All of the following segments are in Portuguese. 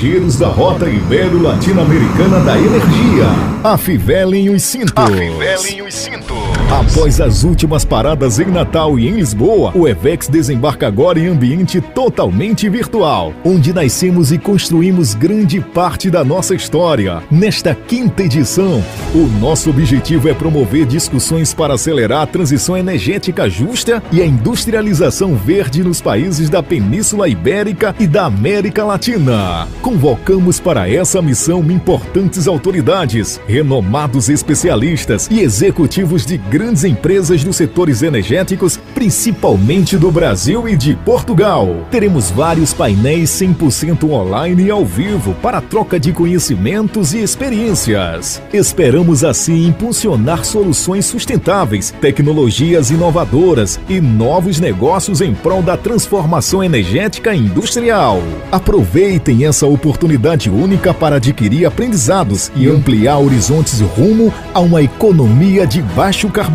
passageiros da Rota Ibero-Latino-Americana da Energia. Afivelem os cintos. Afivelem os cintos. Após as últimas paradas em Natal e em Lisboa, o EVEX desembarca agora em ambiente totalmente virtual, onde nascemos e construímos grande parte da nossa história. Nesta quinta edição, o nosso objetivo é promover discussões para acelerar a transição energética justa e a industrialização verde nos países da Península Ibérica e da América Latina. Convocamos para essa missão importantes autoridades, renomados especialistas e executivos de grandes empresas dos setores energéticos, principalmente do Brasil e de Portugal. Teremos vários painéis 100% online e ao vivo para troca de conhecimentos e experiências. Esperamos assim impulsionar soluções sustentáveis, tecnologias inovadoras e novos negócios em prol da transformação energética e industrial. Aproveitem essa oportunidade única para adquirir aprendizados e ampliar horizontes rumo a uma economia de baixo carbono.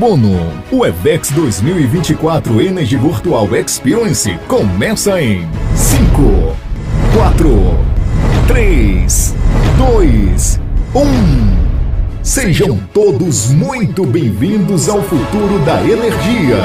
O EVEX 2024 Energy Virtual Experience começa em 5, 4, 3, 2, 1. Sejam todos muito bem-vindos ao futuro da energia.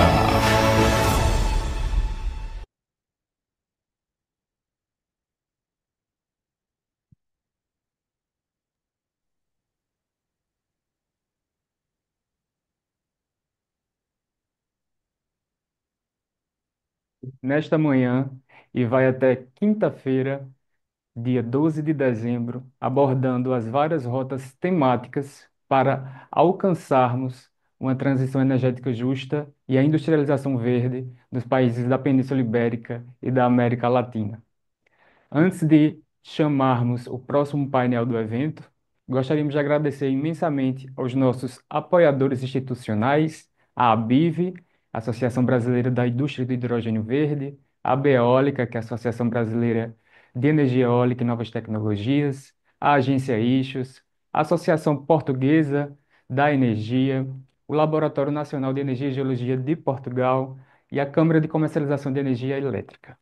Nesta manhã e vai até quinta-feira, dia 12 de dezembro, abordando as várias rotas temáticas para alcançarmos uma transição energética justa e a industrialização verde dos países da Península Ibérica e da América Latina. Antes de chamarmos o próximo painel do evento, gostaríamos de agradecer imensamente aos nossos apoiadores institucionais, a ABIV, Associação Brasileira da Indústria do Hidrogênio Verde, a Beólica, que é a Associação Brasileira de Energia Eólica e Novas Tecnologias, a Agência Issues, a Associação Portuguesa da Energia, o Laboratório Nacional de Energia e Geologia de Portugal e a Câmara de Comercialização de Energia Elétrica.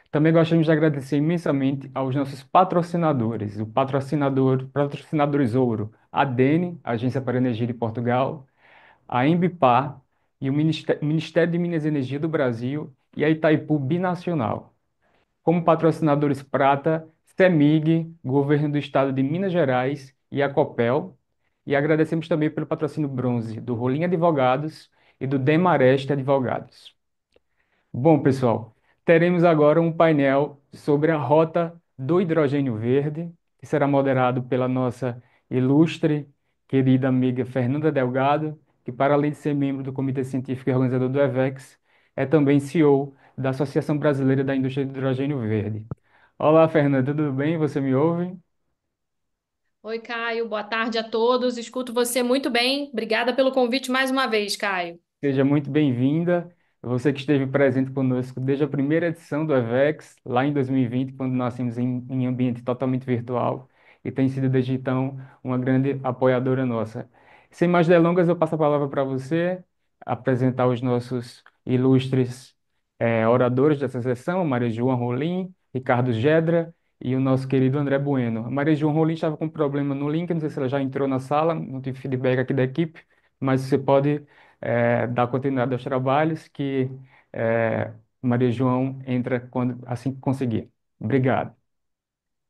Também gostaríamos de agradecer imensamente aos nossos patrocinadores, o Patrocinadores Ouro, a DENE, Agência para a Energia de Portugal, a Embipar e o Ministério de Minas e Energia do Brasil e a Itaipu Binacional. Como patrocinadores prata, CEMIG, Governo do Estado de Minas Gerais e a Copel. E agradecemos também pelo patrocínio bronze do Rolim Advogados e do Demarest Advogados. Bom, pessoal, teremos agora um painel sobre a Rota do Hidrogênio Verde, que será moderado pela nossa ilustre, querida amiga Fernanda Delgado, que, para além de ser membro do Comitê Científico e organizador do EVEX, é também CEO da Associação Brasileira da Indústria do Hidrogênio Verde. Olá, Fernanda, tudo bem? Você me ouve? Oi, Caio, boa tarde a todos. Escuto você muito bem. Obrigada pelo convite mais uma vez, Caio. Seja muito bem-vinda. Você que esteve presente conosco desde a primeira edição do EVEX, lá em 2020, quando nós tínhamos em ambiente totalmente virtual, e tem sido desde então uma grande apoiadora nossa. Sem mais delongas, eu passo a palavra para você apresentar os nossos ilustres oradores dessa sessão, Maria João Rolim, Ricardo Gedra e o nosso querido André Bueno. A Maria João Rolim estava com problema no link, não sei se ela já entrou na sala, não tive feedback aqui da equipe, mas você pode dar continuidade aos trabalhos, que é, Maria João entra assim que conseguir. Obrigado.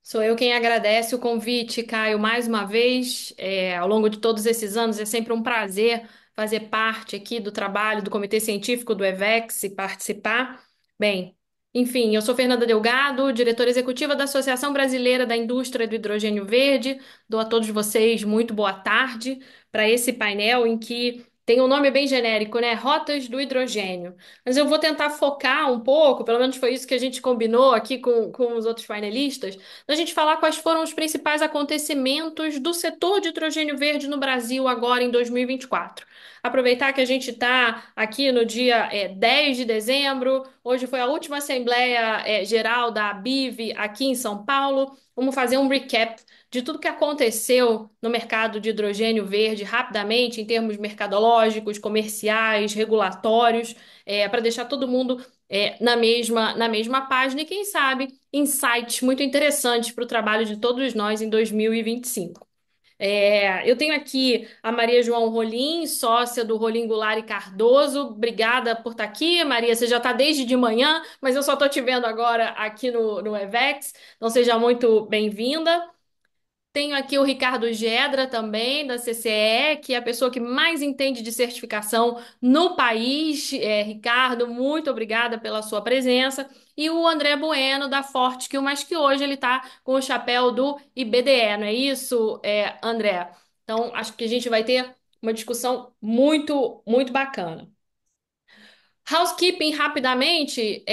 Sou eu quem agradece o convite, Caio, mais uma vez. Ao longo de todos esses anos, é sempre um prazer fazer parte aqui do trabalho do Comitê Científico do EVEX e participar. Bem, enfim, eu sou Fernanda Delgado, diretora executiva da Associação Brasileira da Indústria do Hidrogênio Verde. Dou a todos vocês muito boa tarde para esse painel em que tem um nome bem genérico, né? Rotas do Hidrogênio. Mas eu vou tentar focar um pouco, pelo menos foi isso que a gente combinou aqui com os outros painelistas, da gente falar quais foram os principais acontecimentos do setor de hidrogênio verde no Brasil agora em 2024. Aproveitar que a gente está aqui no dia 10 de dezembro, hoje foi a última Assembleia Geral da ABIV aqui em São Paulo. Vamos fazer um recap de tudo que aconteceu no mercado de hidrogênio verde rapidamente, em termos mercadológicos, comerciais, regulatórios, para deixar todo mundo na mesma página e, quem sabe, insights muito interessantes para o trabalho de todos nós em 2025. Eu tenho aqui a Maria João Rolim, sócia do Rolim Goulart e Cardoso. Obrigada por estar aqui, Maria. Você já está desde de manhã, mas eu só estou te vendo agora aqui no Evex. Então seja muito bem-vinda. Tenho aqui o Ricardo Gedra também, da CCE, que é a pessoa que mais entende de certificação no país. Ricardo, muito obrigada pela sua presença. E o André Bueno, da Fortescue, mas que hoje ele está com o chapéu do IBDE, não é isso, André? Então, acho que a gente vai ter uma discussão muito, muito bacana. Housekeeping rapidamente,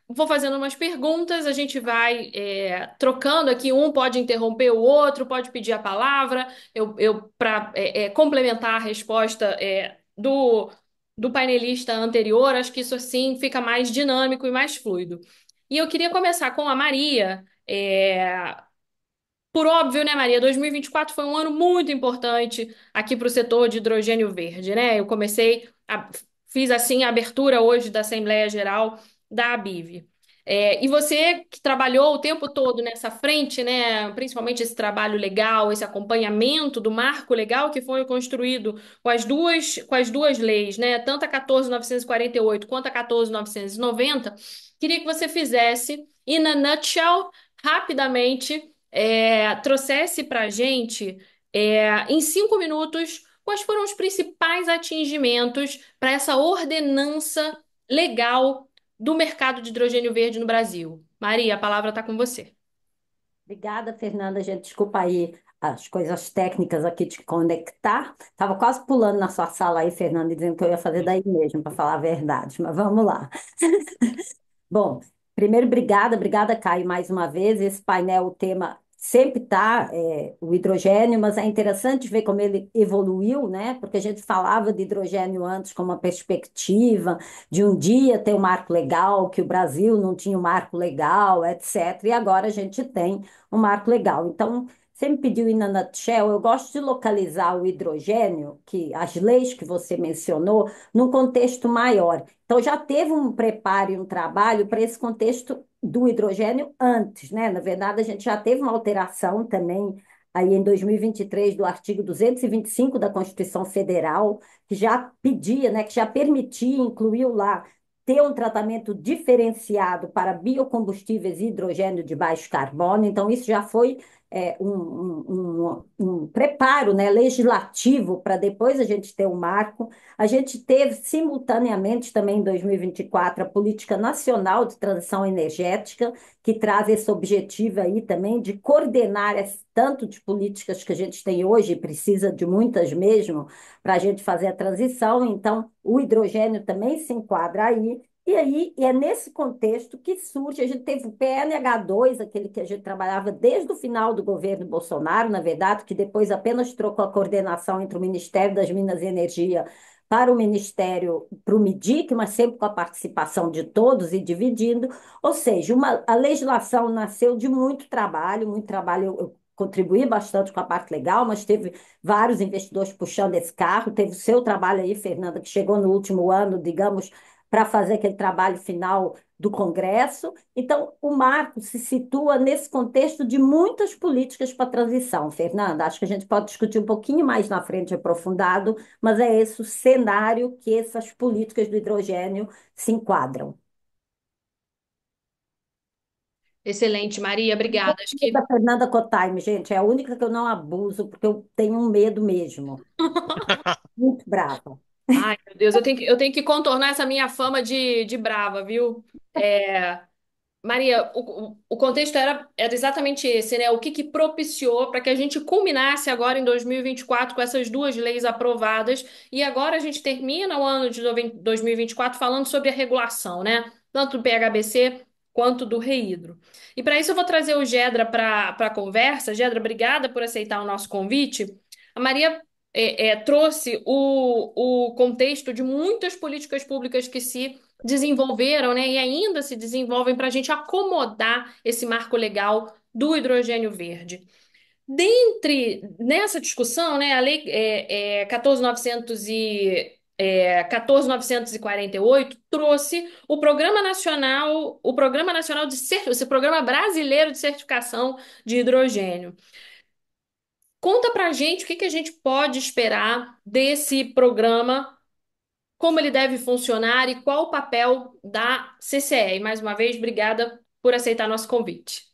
vou fazendo umas perguntas, a gente vai trocando aqui, um pode interromper o outro, pode pedir a palavra, eu para complementar a resposta do painelista anterior, acho que isso assim fica mais dinâmico e mais fluido. E eu queria começar com a Maria. Por óbvio, né, Maria? 2024 foi um ano muito importante aqui para o setor de hidrogênio verde, né? Fiz assim a abertura hoje da Assembleia Geral da ABIV. E você que trabalhou o tempo todo nessa frente, né? Principalmente esse trabalho legal, esse acompanhamento do marco legal que foi construído com as duas leis, né? Tanto a 14.948 quanto a 14.990, queria que você fizesse, in a nutshell, rapidamente trouxesse para a gente, em 5 minutos, quais foram os principais atingimentos para essa ordenança legal do mercado de hidrogênio verde no Brasil. Maria, a palavra está com você. Obrigada, Fernanda. Gente, desculpa aí as coisas técnicas aqui de conectar. Tava quase pulando na sua sala aí, Fernanda, e dizendo que eu ia fazer daí mesmo, para falar a verdade, mas vamos lá. Bom, primeiro, obrigada, Caio, mais uma vez. Esse painel, o tema sempre está o hidrogênio, mas é interessante ver como ele evoluiu, né? Porque a gente falava de hidrogênio antes como uma perspectiva de um dia ter um marco legal, que o Brasil não tinha um marco legal, etc. E agora a gente tem um marco legal. Então, você me pediu na nutshell, eu gosto de localizar o hidrogênio, que as leis que você mencionou, num contexto maior. Então, já teve um preparo e um trabalho para esse contexto do hidrogênio antes, né? Na verdade, a gente já teve uma alteração também aí em 2023 do artigo 225 da Constituição Federal, que já pedia, né, que já permitia, incluiu lá, ter um tratamento diferenciado para biocombustíveis e hidrogênio de baixo carbono. Então, isso já foi um preparo, né, legislativo para depois a gente ter um marco. A gente teve simultaneamente também em 2024 a Política Nacional de Transição Energética, que traz esse objetivo aí também de coordenar esse tanto de políticas que a gente tem hoje, precisa de muitas mesmo, para a gente fazer a transição. Então, o hidrogênio também se enquadra aí. E aí, é nesse contexto que surge, a gente teve o PNH2, aquele que a gente trabalhava desde o final do governo Bolsonaro, na verdade, que depois apenas trocou a coordenação entre o Ministério das Minas e Energia para o Ministério, para o MIDIC, mas sempre com a participação de todos e dividindo. Ou seja, a legislação nasceu de muito trabalho. Eu contribuí bastante com a parte legal, mas teve vários investidores puxando esse carro. Teve o seu trabalho aí, Fernanda, que chegou no último ano, digamos, para fazer aquele trabalho final do Congresso. Então, o marco se situa nesse contexto de muitas políticas para a transição. Fernanda, acho que a gente pode discutir um pouquinho mais na frente, aprofundado, mas é esse o cenário que essas políticas do hidrogênio se enquadram. Excelente, Maria, obrigada. Acho que Da Fernanda Cotime, gente, é a única que eu não abuso, porque eu tenho um medo mesmo. Muito brava. Ai, meu Deus, eu tenho que contornar essa minha fama de brava, viu? Maria, o contexto era exatamente esse, né? O que propiciou para que a gente culminasse agora em 2024 com essas duas leis aprovadas e agora a gente termina o ano de 2024 falando sobre a regulação, né? Tanto do PHBC quanto do Rehidro. E para isso eu vou trazer o Gedra para a conversa. Gedra, obrigada por aceitar o nosso convite. A Maria trouxe o contexto de muitas políticas públicas que se desenvolveram, né, e ainda se desenvolvem para a gente acomodar esse marco legal do hidrogênio verde. Nessa discussão, né, a lei 14.900 14.948 trouxe o Programa Nacional esse Programa Brasileiro de Certificação de Hidrogênio. Conta pra gente o que que a gente pode esperar desse programa, como ele deve funcionar e qual o papel da CCE. E mais uma vez, obrigada por aceitar nosso convite.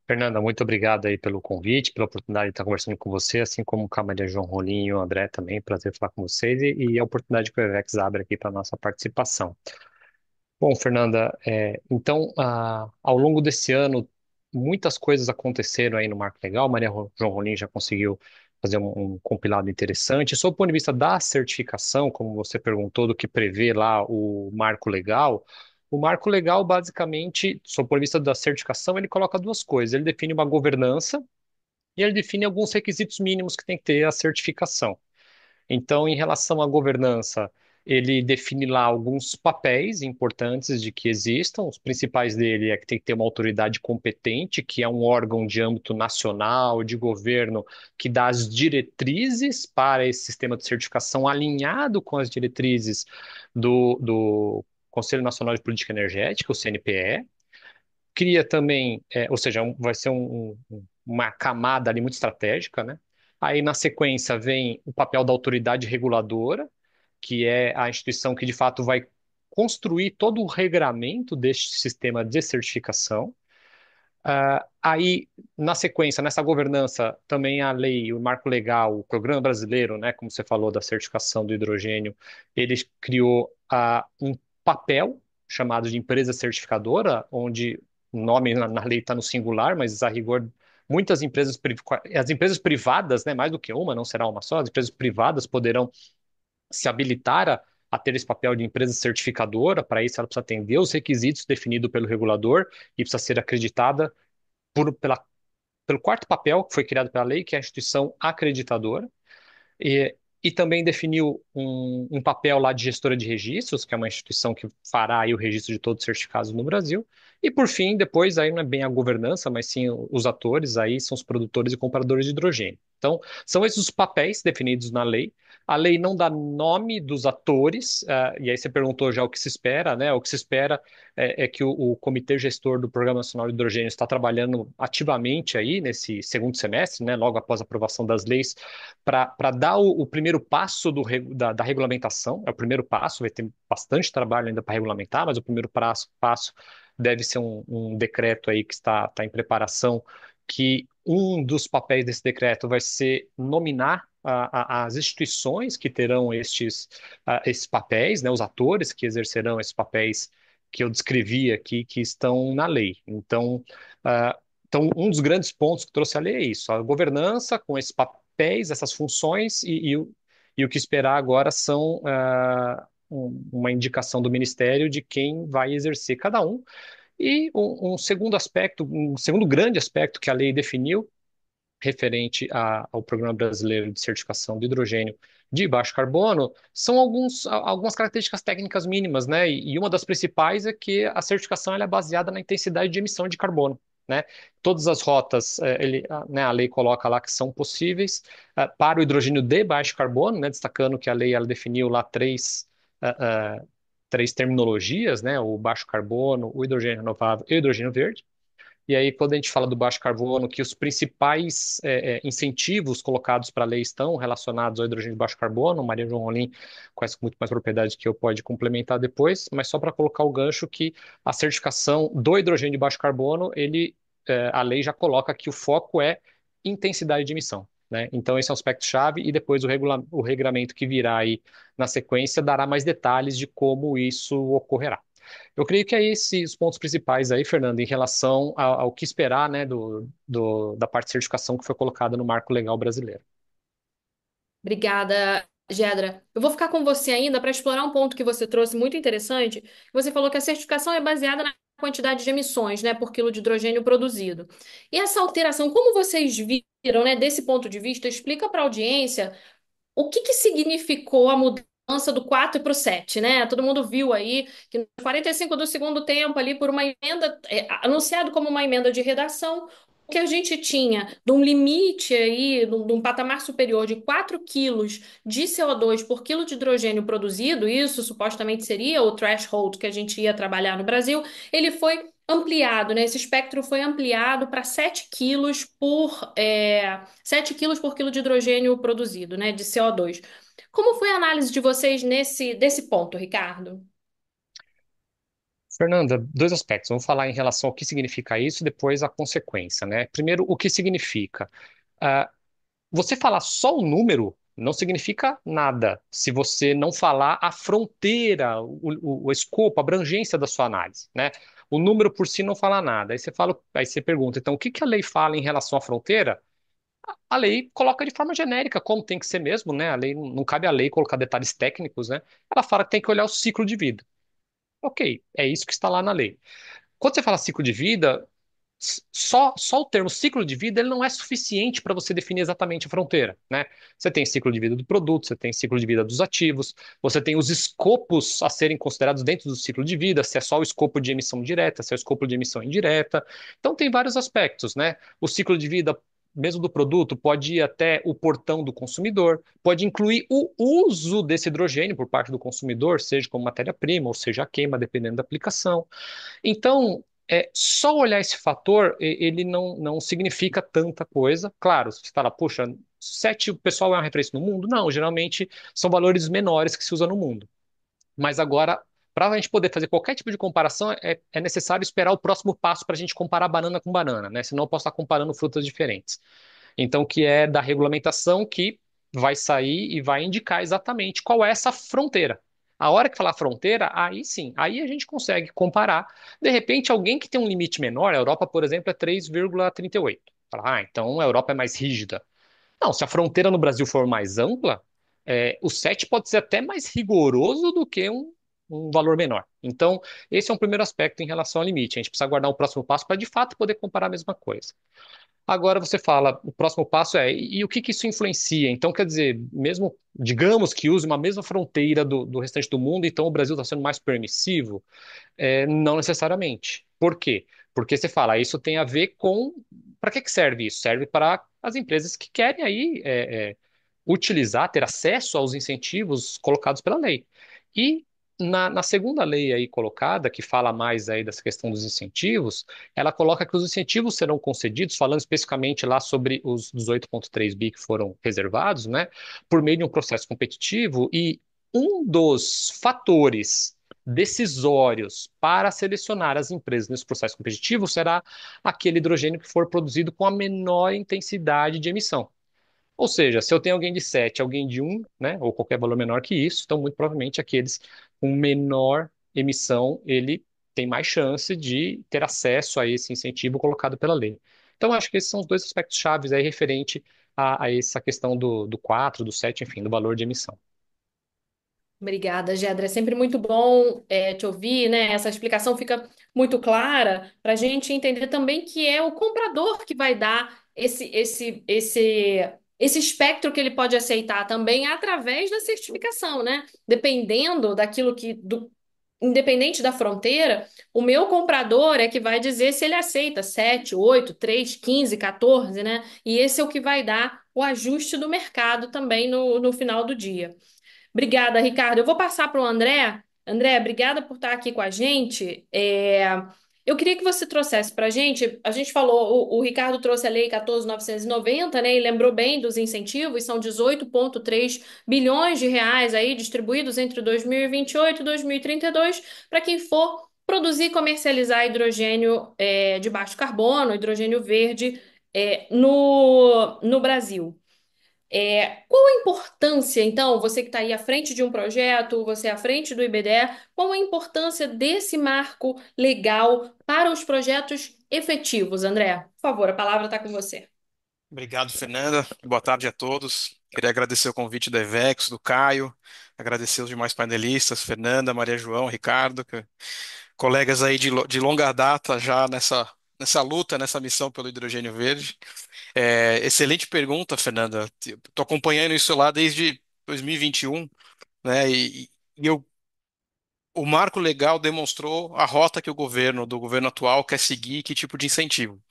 Fernanda, muito obrigado aí pelo convite, pela oportunidade de estar conversando com você, assim como com a Maria João Rolim e o André também, prazer falar com vocês e a oportunidade que o EVEX abre aqui para a nossa participação. Bom, Fernanda, então, ao longo desse ano, muitas coisas aconteceram aí no Marco Legal. João Rolim já conseguiu fazer um compilado interessante. Sob o ponto de vista da certificação, como você perguntou, do que prevê lá o Marco Legal, basicamente, sob o ponto de vista da certificação, ele coloca duas coisas. Ele define uma governança e ele define alguns requisitos mínimos que tem que ter a certificação. Então, em relação à governança, ele define lá alguns papéis importantes de que existam. Os principais dele é que tem que ter uma autoridade competente, que é um órgão de âmbito nacional, de governo, que dá as diretrizes para esse sistema de certificação alinhado com as diretrizes do Conselho Nacional de Política Energética, o CNPE. Cria também, ou seja, vai ser uma camada ali muito estratégica, né? Aí, na sequência, vem o papel da autoridade reguladora, que é a instituição que, de fato, vai construir todo o regramento deste sistema de certificação. Aí, na sequência, nessa governança, também a lei, o marco legal, o programa brasileiro, né, como você falou, da certificação do hidrogênio, ele criou um papel chamado de empresa certificadora, onde o nome na lei está no singular, mas a rigor, muitas empresas, as empresas privadas, né, mais do que uma, não será uma só, as empresas privadas poderão se habilitar a ter esse papel de empresa certificadora. Para isso ela precisa atender os requisitos definidos pelo regulador e precisa ser acreditada por, pela, pelo quarto papel que foi criado pela lei, que é a instituição acreditadora. E também definiu um papel lá de gestora de registros, que é uma instituição que fará aí o registro de todos os certificados no Brasil. E por fim, depois aí não é bem a governança, mas sim os atores, aí são os produtores e compradores de hidrogênio. Então, são esses os papéis definidos na lei. A lei não dá nome dos atores, e aí você perguntou já o que se espera, né? O que se espera é que o Comitê Gestor do Programa Nacional de Hidrogênio está trabalhando ativamente aí nesse segundo semestre, né? Logo após a aprovação das leis, para dar o primeiro passo da regulamentação. É o primeiro passo, vai ter bastante trabalho ainda para regulamentar, mas o primeiro passo deve ser um decreto aí que está em preparação, que um dos papéis desse decreto vai ser nominar as instituições que terão esses papéis, né, os atores que exercerão esses papéis que eu descrevi aqui, que estão na lei. Então, um dos grandes pontos que trouxe a lei é isso, a governança com esses papéis, essas funções, e o que esperar agora são uma indicação do Ministério de quem vai exercer cada um. E um segundo aspecto, um segundo grande aspecto que a lei definiu, referente ao Programa Brasileiro de Certificação de Hidrogênio de baixo carbono, são algumas características técnicas mínimas, né? E uma das principais é que a certificação ela é baseada na intensidade de emissão de carbono. Né? Todas as rotas, né, a lei coloca lá que são possíveis para o hidrogênio de baixo carbono, né, destacando que a lei ela definiu lá três terminologias, né, o baixo carbono, o hidrogênio renovável e o hidrogênio verde. E aí, quando a gente fala do baixo carbono, que os principais incentivos colocados para a lei estão relacionados ao hidrogênio de baixo carbono, Maria João Rolim conhece com muito mais propriedade que eu, pode complementar depois, mas só para colocar o gancho que a certificação do hidrogênio de baixo carbono, a lei já coloca que o foco é intensidade de emissão. Né? Então, esse é um aspecto-chave, e depois o regulamento que virá aí na sequência dará mais detalhes de como isso ocorrerá. Eu creio que é esses os pontos principais aí, Fernando, em relação ao que esperar, né, da parte de certificação que foi colocada no Marco Legal Brasileiro. Obrigada, Gedra. Eu vou ficar com você ainda para explorar um ponto que você trouxe muito interessante. Você falou que a certificação é baseada na quantidade de emissões, né, por quilo de hidrogênio produzido. E essa alteração, como vocês viram, né, desse ponto de vista, explica para a audiência o que que significou a mudança do 4 para o 7, né? Todo mundo viu aí que no 45 do segundo tempo, ali por uma emenda, anunciado como uma emenda de redação, que a gente tinha de um limite aí, de um patamar superior de 4 quilos de CO2 por quilo de hidrogênio produzido, isso supostamente seria o threshold que a gente ia trabalhar no Brasil, ele foi ampliado, né? Esse espectro foi ampliado para 7 quilos por quilo de hidrogênio produzido, né? De CO2. Como foi a análise de vocês desse ponto, Ricardo? Fernanda, dois aspectos. Vamos falar em relação ao que significa isso, depois a consequência, né? Primeiro, o que significa? Ah, Você falar só o número não significa nada se você não falar a fronteira, o escopo, a abrangência da sua análise, né? O número por si não fala nada. Aí você pergunta, então, o que que a lei fala em relação à fronteira? A lei coloca de forma genérica, como tem que ser mesmo, né? A lei não cabe à lei colocar detalhes técnicos, né? Ela fala que tem que olhar o ciclo de vida. Ok, é isso que está lá na lei. Quando você fala ciclo de vida, só o termo ciclo de vida ele não é suficiente para você definir exatamente a fronteira, né? Você tem ciclo de vida do produto, você tem ciclo de vida dos ativos, você tem os escopos a serem considerados dentro do ciclo de vida, se é só o escopo de emissão direta, se é o escopo de emissão indireta. Então tem vários aspectos, né? O ciclo de vida mesmo do produto pode ir até o portão do consumidor, pode incluir o uso desse hidrogênio por parte do consumidor, seja como matéria-prima ou seja a queima, dependendo da aplicação. Então, só olhar esse fator, ele não significa tanta coisa. Claro, você fala, puxa, 7 o pessoal é uma referência no mundo? Não, geralmente são valores menores que se usam no mundo. Mas agora, para a gente poder fazer qualquer tipo de comparação, é necessário esperar o próximo passo para a gente comparar banana com banana, né? Senão eu posso estar comparando frutas diferentes. Então, que é da regulamentação que vai sair e vai indicar exatamente qual é essa fronteira. A hora que falar fronteira, aí sim, aí a gente consegue comparar. De repente, alguém que tem um limite menor, a Europa, por exemplo, é 3,38. Fala, então a Europa é mais rígida. Não, se a fronteira no Brasil for mais ampla, o 7 pode ser até mais rigoroso do que um valor menor. Então, esse é um primeiro aspecto em relação ao limite. A gente precisa aguardar o próximo passo para, de fato, poder comparar a mesma coisa. Agora você fala, o próximo passo e o que que isso influencia? Então, quer dizer, mesmo, digamos que use uma mesma fronteira do restante do mundo, então o Brasil está sendo mais permissivo? Não necessariamente. Por quê? Porque você fala, isso tem a ver com. Para que que serve isso? Serve para as empresas que querem aí utilizar, ter acesso aos incentivos colocados pela lei. E na segunda lei aí colocada, que fala mais aí dessa questão dos incentivos, ela coloca que os incentivos serão concedidos, falando especificamente lá sobre os 18,3 bi que foram reservados, né, por meio de um processo competitivo, e um dos fatores decisórios para selecionar as empresas nesse processo competitivo será aquele hidrogênio que for produzido com a menor intensidade de emissão. Ou seja, se eu tenho alguém de 7, alguém de um, né, ou qualquer valor menor que isso, então muito provavelmente aqueles com menor emissão, ele tem mais chance de ter acesso a esse incentivo colocado pela lei. Então, acho que esses são os dois aspectos chaves aí referente a essa questão do 4, do 7, enfim, do valor de emissão. Obrigada, Gedra. É sempre muito bom te ouvir, né? Essa explicação fica muito clara para a gente entender também que é o comprador que vai dar esse espectro que ele pode aceitar também através da certificação, né? Dependendo daquilo independente da fronteira, o meu comprador é que vai dizer se ele aceita 7, 8, 3, 15, 14, né? E esse é o que vai dar o ajuste do mercado também no final do dia. Obrigada, Ricardo. Eu vou passar para o André. André, obrigada por estar aqui com a gente. Eu queria que você trouxesse para a gente falou, o Ricardo trouxe a Lei 14.990, né, e lembrou bem dos incentivos, são 18,3 bilhões de reais aí distribuídos entre 2028 e 2032 para quem for produzir e comercializar hidrogênio de baixo carbono, hidrogênio verde no Brasil. Qual a importância, então, você que está aí à frente de um projeto, você à frente do IBDE, qual a importância desse marco legal para os projetos efetivos, André? Por favor, a palavra está com você. Obrigado, Fernanda. Boa tarde a todos. Queria agradecer o convite da Ivex, do Caio, agradecer os demais panelistas, Fernanda, Maria João, Ricardo, colegas aí de longa data já nessa luta, nessa missão pelo hidrogênio verde. Excelente pergunta, Fernanda. Estou acompanhando isso lá desde 2021, né? O marco legal demonstrou a rota que do governo atual quer seguir, que tipo de incentivo.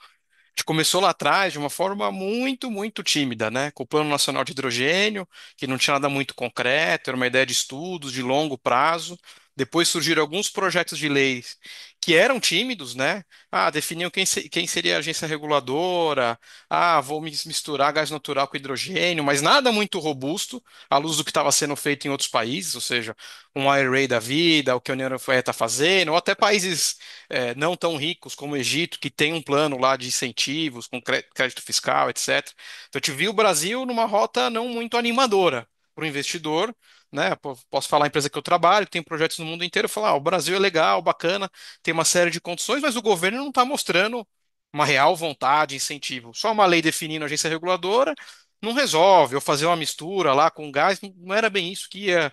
gente começou lá atrás de uma forma muito, muito tímida, né? Com o Plano Nacional de Hidrogênio, que não tinha nada muito concreto, era uma ideia de estudos de longo prazo. Depois surgiram alguns projetos de leis que eram tímidos, né? Ah, definiam quem seria a agência reguladora. Ah, vou misturar gás natural com hidrogênio, mas nada muito robusto, à luz do que estava sendo feito em outros países, ou seja, um IRA da vida, o que a União Europeia está fazendo, ou até países não tão ricos como o Egito, que tem um plano lá de incentivos, com crédito fiscal, etc. Então, eu te vi o Brasil numa rota não muito animadora para o investidor, né? Posso falar a empresa que eu trabalho, que tem projetos no mundo inteiro, falar, o Brasil é legal, bacana, tem uma série de condições, mas o governo não está mostrando uma real vontade, incentivo. Só uma lei definindo a agência reguladora não resolve, ou fazer uma mistura lá com gás, não era bem isso que ia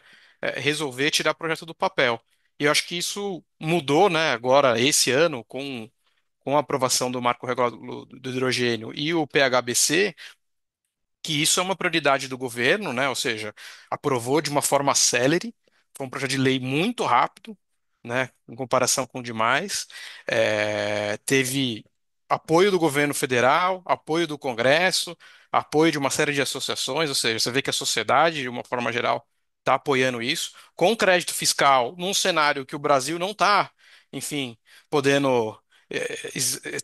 resolver tirar o projeto do papel. E eu acho que isso mudou, né, agora, esse ano, com a aprovação do marco regulador do hidrogênio e o PHBC, que isso é uma prioridade do governo, né? Ou seja, aprovou de uma forma célere, foi um projeto de lei muito rápido, né? Em comparação com o demais. Teve apoio do governo federal, apoio do Congresso, apoio de uma série de associações, ou seja, você vê que a sociedade, de uma forma geral, está apoiando isso, com crédito fiscal, num cenário que o Brasil não está, enfim, podendo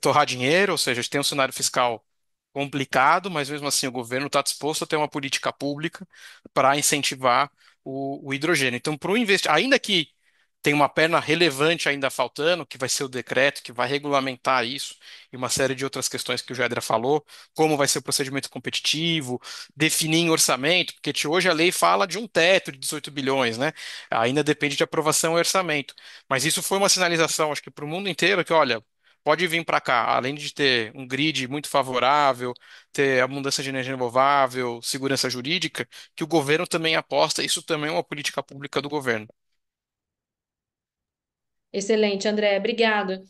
torrar dinheiro, ou seja, a gente tem um cenário fiscal complicado, mas mesmo assim o governo está disposto a ter uma política pública para incentivar o hidrogênio. Então, para o ainda que tem uma perna relevante ainda faltando, que vai ser o decreto que vai regulamentar isso, e uma série de outras questões que o Gedra falou, como vai ser o procedimento competitivo, definir em orçamento, porque hoje a lei fala de um teto de 18 bilhões, né? Ainda depende de aprovação e orçamento. Mas isso foi uma sinalização, acho que para o mundo inteiro, que olha, pode vir para cá, além de ter um grid muito favorável, ter abundância de energia renovável, segurança jurídica, que o governo também aposta, isso também é uma política pública do governo. Excelente, André, obrigado.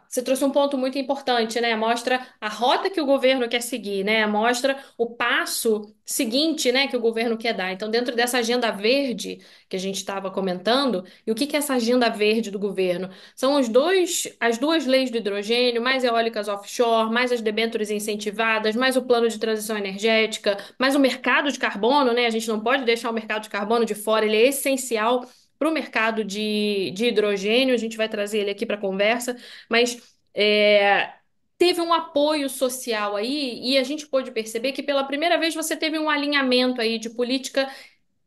Você trouxe um ponto muito importante, né? Mostra a rota que o governo quer seguir, né? Mostra o passo seguinte, né, que o governo quer dar. Então, dentro dessa agenda verde que a gente estava comentando, e o que que é essa agenda verde do governo? São as duas leis do hidrogênio, mais eólicas offshore, mais as debêntures incentivadas, mais o plano de transição energética, mais o mercado de carbono, né? A gente não pode deixar o mercado de carbono de fora, ele é essencial para o mercado de hidrogênio, a gente vai trazer ele aqui para conversa, mas teve um apoio social aí e a gente pôde perceber que pela primeira vez você teve um alinhamento aí de política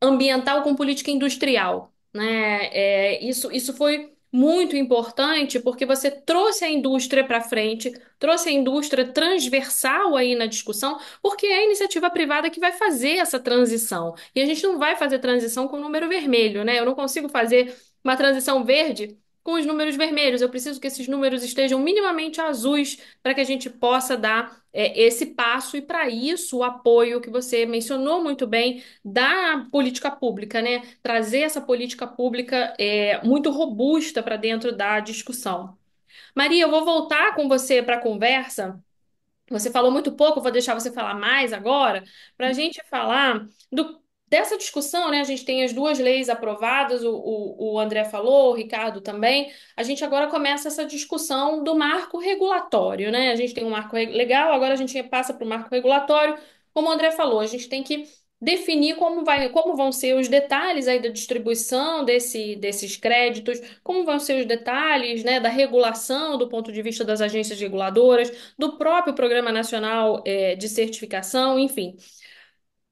ambiental com política industrial, né? Isso foi muito importante porque você trouxe a indústria para frente, trouxe a indústria transversal aí na discussão, porque é a iniciativa privada que vai fazer essa transição. E a gente não vai fazer transição com número vermelho, né? Eu não consigo fazer uma transição verde com os números vermelhos. Eu preciso que esses números estejam minimamente azuis para que a gente possa dar esse passo e para isso o apoio que você mencionou muito bem da política pública, né? Trazer essa política pública muito robusta para dentro da discussão. Maria, eu vou voltar com você para a conversa. Você falou muito pouco, eu vou deixar você falar mais agora, para a gente falar dessa discussão, né? A gente tem as duas leis aprovadas, o André falou, o Ricardo também. A gente agora começa essa discussão do marco regulatório, né? A gente tem um marco legal, agora a gente passa para o marco regulatório. Como o André falou, a gente tem que definir como vão ser os detalhes aí da distribuição desses créditos, como vão ser os detalhes, né, da regulação do ponto de vista das agências reguladoras do próprio Programa Nacional, de Certificação, enfim.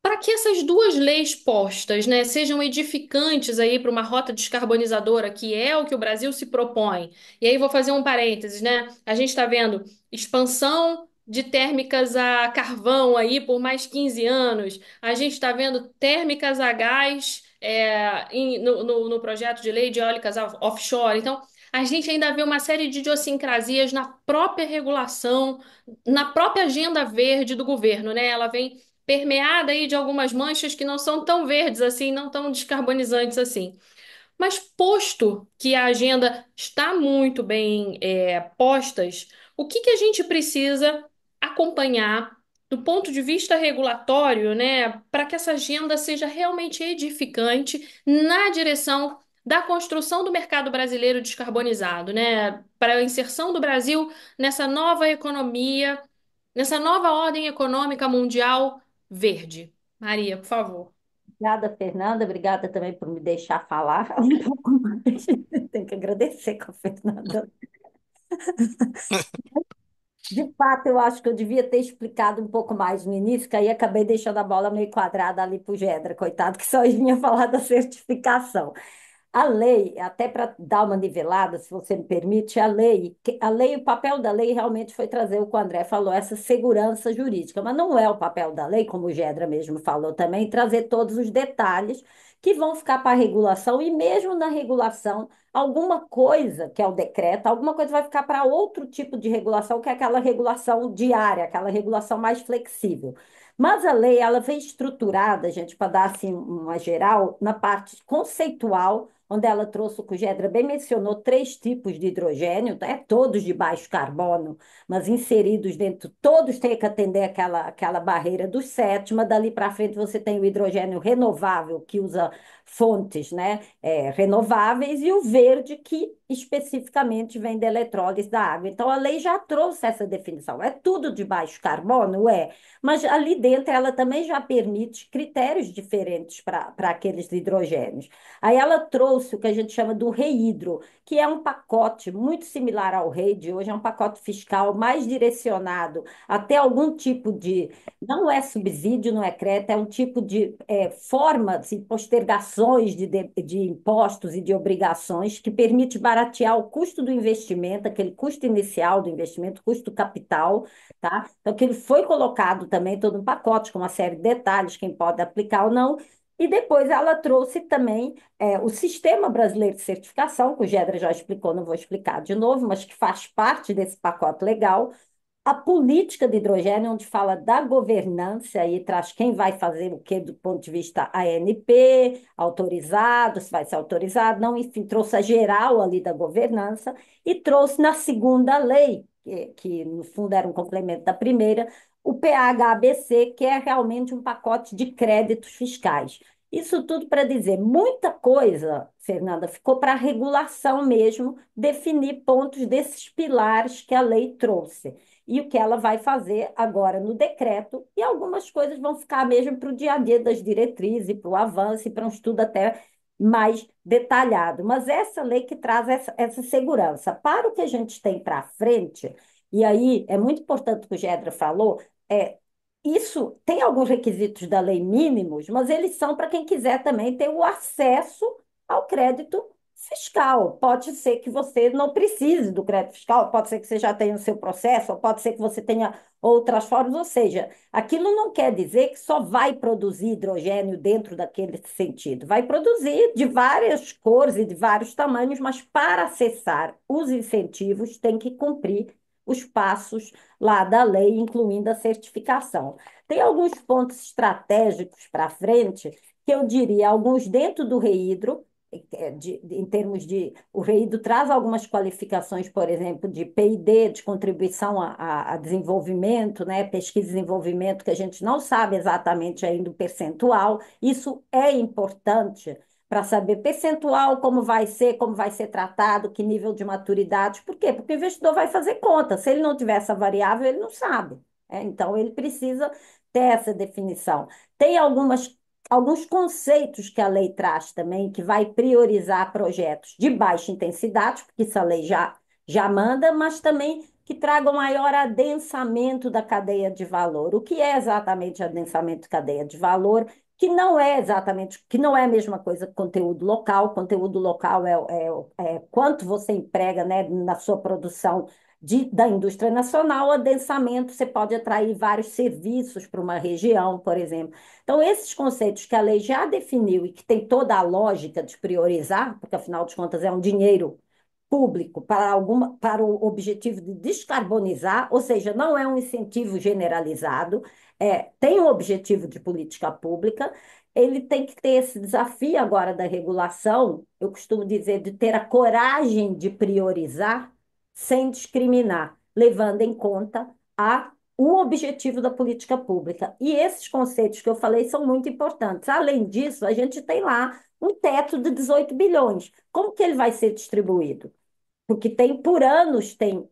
Para que essas duas leis postas, né, sejam edificantes aí para uma rota descarbonizadora, que é o que o Brasil se propõe. E aí vou fazer um parênteses, né? A gente está vendo expansão de térmicas a carvão aí por mais 15 anos. A gente está vendo térmicas a gás no projeto de lei de eólicas offshore. Então, a gente ainda vê uma série de idiosincrasias na própria regulação, na própria agenda verde do governo, né? Ela vem permeada aí de algumas manchas que não são tão verdes assim, não tão descarbonizantes assim. Mas posto que a agenda está muito bem postas, o que que a gente precisa acompanhar do ponto de vista regulatório, né, para que essa agenda seja realmente edificante na direção da construção do mercado brasileiro descarbonizado, né? Para a inserção do Brasil nessa nova economia, nessa nova ordem econômica mundial verde. Maria, por favor. Obrigada, Fernanda. Obrigada também por me deixar falar um pouco mais. Tenho que agradecer com a Fernanda. De fato, eu acho que eu devia ter explicado um pouco mais no início, que aí acabei deixando a bola meio quadrada ali para o Gedra, coitado, que só vinha falar da certificação. A lei, até para dar uma nivelada, se você me permite, o papel da lei realmente foi trazer o que o André falou, essa segurança jurídica, mas não é o papel da lei, como o Gedra mesmo falou também, trazer todos os detalhes que vão ficar para a regulação, e mesmo na regulação, alguma coisa, que é o decreto, alguma coisa vai ficar para outro tipo de regulação, que é aquela regulação diária, aquela regulação mais flexível. Mas a lei, ela vem estruturada, gente, para dar assim uma geral, na parte conceitual, onde ela trouxe o que o Gedra bem mencionou, três tipos de hidrogênio, todos de baixo carbono, mas inseridos dentro, todos têm que atender aquela barreira dos sete, mas dali para frente você tem o hidrogênio renovável, que usa fontes, né, renováveis, e o verde, que especificamente vem da eletrólise da água. Então, a lei já trouxe essa definição. É tudo de baixo carbono? É, mas ali dentro ela também já permite critérios diferentes para aqueles hidrogênios. Aí ela trouxe o que a gente chama do REHIDRO, que é um pacote muito similar ao REID, hoje é um pacote fiscal mais direcionado até algum tipo de, não é subsídio, não é crédito, é um tipo de formas e postergações de impostos e de obrigações que permite baratear o custo do investimento, aquele custo inicial do investimento, custo capital, tá? Então, que ele foi colocado também todo um pacote com uma série de detalhes, quem pode aplicar ou não. E depois ela trouxe também o Sistema Brasileiro de Certificação, que o Gedra já explicou, não vou explicar de novo, mas que faz parte desse pacote legal. A política de hidrogênio, onde fala da governança, e traz quem vai fazer o que do ponto de vista ANP, autorizado, se vai ser autorizado, não, enfim, trouxe a geral ali da governança e trouxe na segunda lei, que no fundo era um complemento da primeira, o PHBC, que é realmente um pacote de créditos fiscais. Isso tudo para dizer, muita coisa, Fernanda, ficou para a regulação mesmo, definir pontos desses pilares que a lei trouxe e o que ela vai fazer agora no decreto, e algumas coisas vão ficar mesmo para o dia a dia das diretrizes, para o avanço e para um estudo até mais detalhado. Mas essa lei que traz essa segurança. Para o que a gente tem para frente, e aí é muito importante o que o Gedra falou, isso tem alguns requisitos da lei mínimos, mas eles são para quem quiser também ter o acesso ao crédito fiscal. Pode ser que você não precise do crédito fiscal, pode ser que você já tenha o seu processo, ou pode ser que você tenha outras formas, ou seja, aquilo não quer dizer que só vai produzir hidrogênio dentro daquele sentido. Vai produzir de várias cores e de vários tamanhos, mas para acessar os incentivos tem que cumprir os passos lá da lei, incluindo a certificação. Tem alguns pontos estratégicos para frente, que eu diria, alguns dentro do REHIDRO, em termos de. O REIDO traz algumas qualificações, por exemplo, de PID, de contribuição a desenvolvimento, né, pesquisa e desenvolvimento, que a gente não sabe exatamente ainda o percentual. Isso é importante para saber percentual, como vai ser tratado, que nível de maturidade. Por quê? Porque o investidor vai fazer conta. Se ele não tiver essa variável, ele não sabe. Então, ele precisa ter essa definição. Tem alguns conceitos que a lei traz também, que vai priorizar projetos de baixa intensidade, porque essa lei já manda, mas também que tragam maior adensamento da cadeia de valor. O que é exatamente adensamento de cadeia de valor? Que não é a mesma coisa que conteúdo local. Conteúdo local é quanto você emprega, né, na sua produção da indústria nacional. Adensamento, você pode atrair vários serviços para uma região, por exemplo. Então, esses conceitos que a lei já definiu e que tem toda a lógica de priorizar, porque afinal de contas é um dinheiro público para o objetivo de descarbonizar, ou seja, não é um incentivo generalizado, tem um objetivo de política pública, ele tem que ter esse desafio agora da regulação, eu costumo dizer, de ter a coragem de priorizar sem discriminar, levando em conta o objetivo da política pública. E esses conceitos que eu falei são muito importantes. Além disso, a gente tem lá um teto de 18 bilhões. Como que ele vai ser distribuído? Porque tem por anos tem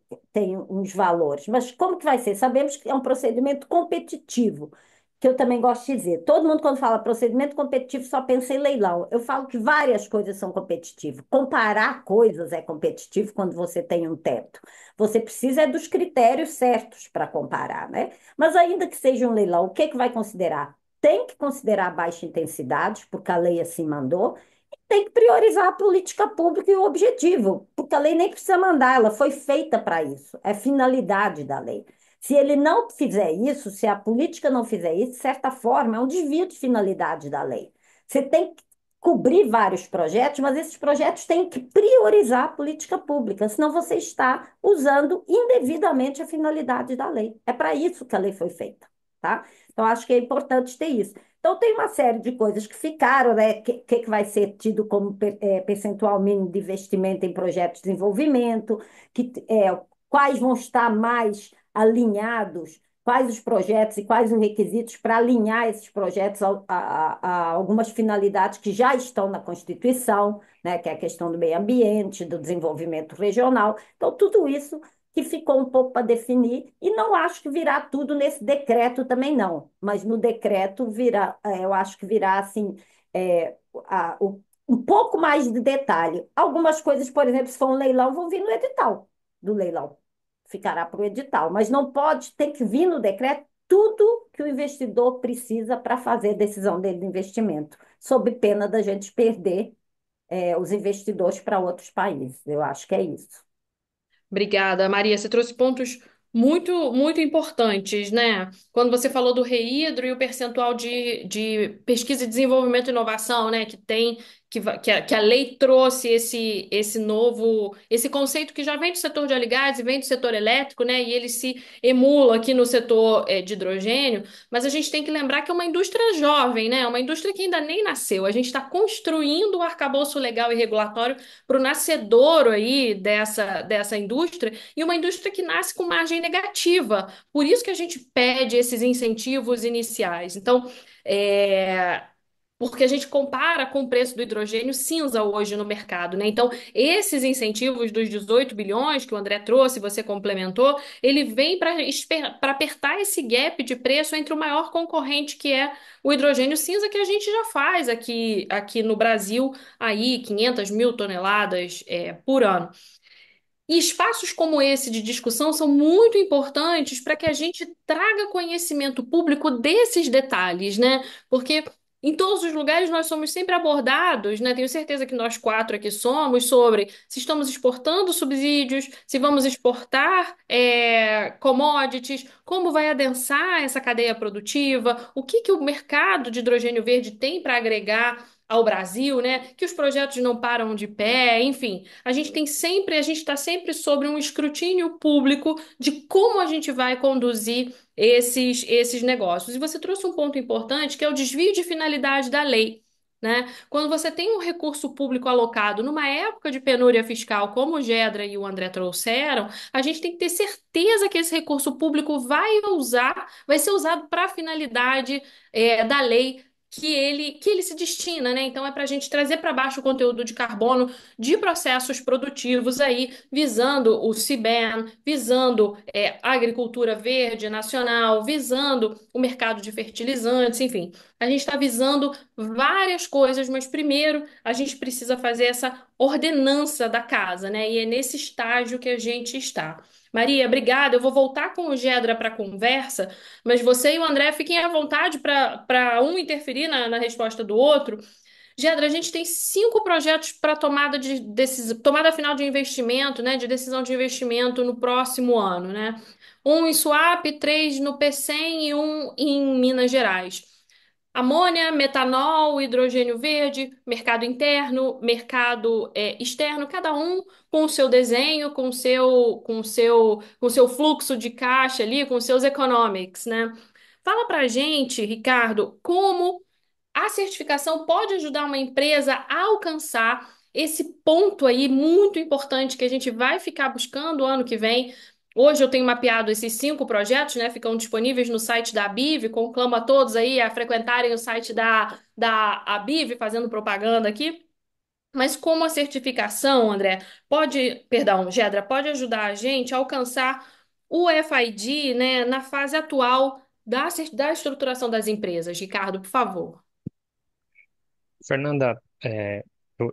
uns valores, mas como que vai ser? Sabemos que é um procedimento competitivo, que eu também gosto de dizer. Todo mundo, quando fala procedimento competitivo, só pensa em leilão. Eu falo que várias coisas são competitivas. Comparar coisas é competitivo quando você tem um teto. Você precisa é dos critérios certos para comparar, né? Mas ainda que seja um leilão, o que que vai considerar? Tem que considerar baixa intensidade, porque a lei assim mandou, tem que priorizar a política pública e o objetivo, porque a lei nem precisa mandar, ela foi feita para isso, é finalidade da lei. Se ele não fizer isso, se a política não fizer isso, de certa forma, é um desvio de finalidade da lei. Você tem que cobrir vários projetos, mas esses projetos têm que priorizar a política pública, senão você está usando indevidamente a finalidade da lei. É para isso que a lei foi feita, tá? Então, acho que é importante ter isso. Então, tem uma série de coisas que ficaram, né? Que vai ser tido como percentual mínimo de investimento em projetos de desenvolvimento, quais vão estar mais alinhados, quais os projetos e quais os requisitos para alinhar esses projetos a algumas finalidades que já estão na Constituição, né? Que é a questão do meio ambiente, do desenvolvimento regional. Então, tudo isso que ficou um pouco para definir, e não acho que virá tudo nesse decreto também não, mas no decreto virá, eu acho que virá assim, um pouco mais de detalhe. Algumas coisas, por exemplo, se for um leilão, vão vir no edital do leilão, ficará para o edital, mas não pode, tem que vir no decreto tudo que o investidor precisa para fazer a decisão dele de investimento, sob pena da gente perder os investidores para outros países. Eu acho que é isso. Obrigada, Maria. Você trouxe pontos muito importantes, né? Quando você falou do Reidro e o percentual de pesquisa e desenvolvimento e inovação, né? Que a lei trouxe esse conceito que já vem do setor de óleo e gás e vem do setor elétrico, né? E ele se emula aqui no setor de hidrogênio, mas a gente tem que lembrar que é uma indústria jovem, né? Uma indústria que ainda nem nasceu. A gente está construindo o arcabouço legal e regulatório para o nascedouro aí dessa indústria, e uma indústria que nasce com margem negativa. Por isso que a gente pede esses incentivos iniciais. Então, porque a gente compara com o preço do hidrogênio cinza hoje no mercado, né? Então, esses incentivos dos 18 bilhões que o André trouxe, você complementou, ele vem para apertar esse gap de preço entre o maior concorrente, que é o hidrogênio cinza, que a gente já faz aqui no Brasil, aí 500 mil toneladas por ano. E espaços como esse de discussão são muito importantes para que a gente traga conhecimento público desses detalhes, né? Porque em todos os lugares nós somos sempre abordados, né? Tenho certeza que nós quatro aqui somos sobre se estamos exportando subsídios, se vamos exportar commodities, como vai adensar essa cadeia produtiva, o que que o mercado de hidrogênio verde tem para agregar ao Brasil, né? Que os projetos não param de pé, enfim. A gente está sempre sobre um escrutínio público de como a gente vai conduzir esses negócios. E você trouxe um ponto importante, que é o desvio de finalidade da lei. Né? Quando você tem um recurso público alocado numa época de penúria fiscal, como o Gedra e o André trouxeram, a gente tem que ter certeza que esse recurso público vai ser usado para a finalidade da lei que ele se destina, né? Então é para a gente trazer para baixo o conteúdo de carbono de processos produtivos aí, visando o CBAM, visando a agricultura verde nacional, visando o mercado de fertilizantes, enfim. A gente está visando várias coisas, mas primeiro a gente precisa fazer essa ordenança da casa, né? E é nesse estágio que a gente está. Maria, obrigada. Eu vou voltar com o Gedra para a conversa, mas você e o André fiquem à vontade para um interferir na resposta do outro. Gedra, a gente tem 5 projetos para tomada final de investimento, né, de decisão de investimento no próximo ano, né? Um em Suape, 3 no PECEM e um em Minas Gerais. Amônia, metanol, hidrogênio verde, mercado interno, mercado externo, cada um com o seu desenho, com o seu fluxo de caixa ali, com os seus economics, né? Fala pra gente, Ricardo, como a certificação pode ajudar uma empresa a alcançar esse ponto aí muito importante que a gente vai ficar buscando o ano que vem, Hoje eu tenho mapeado esses 5 projetos, né? Ficam disponíveis no site da ABIV. Conclamo a todos aí a frequentarem o site da ABIV, fazendo propaganda aqui. Mas como a certificação, André, perdão, Gedra, pode ajudar a gente a alcançar o FID, né, na fase atual da estruturação das empresas? Ricardo, por favor. Fernanda,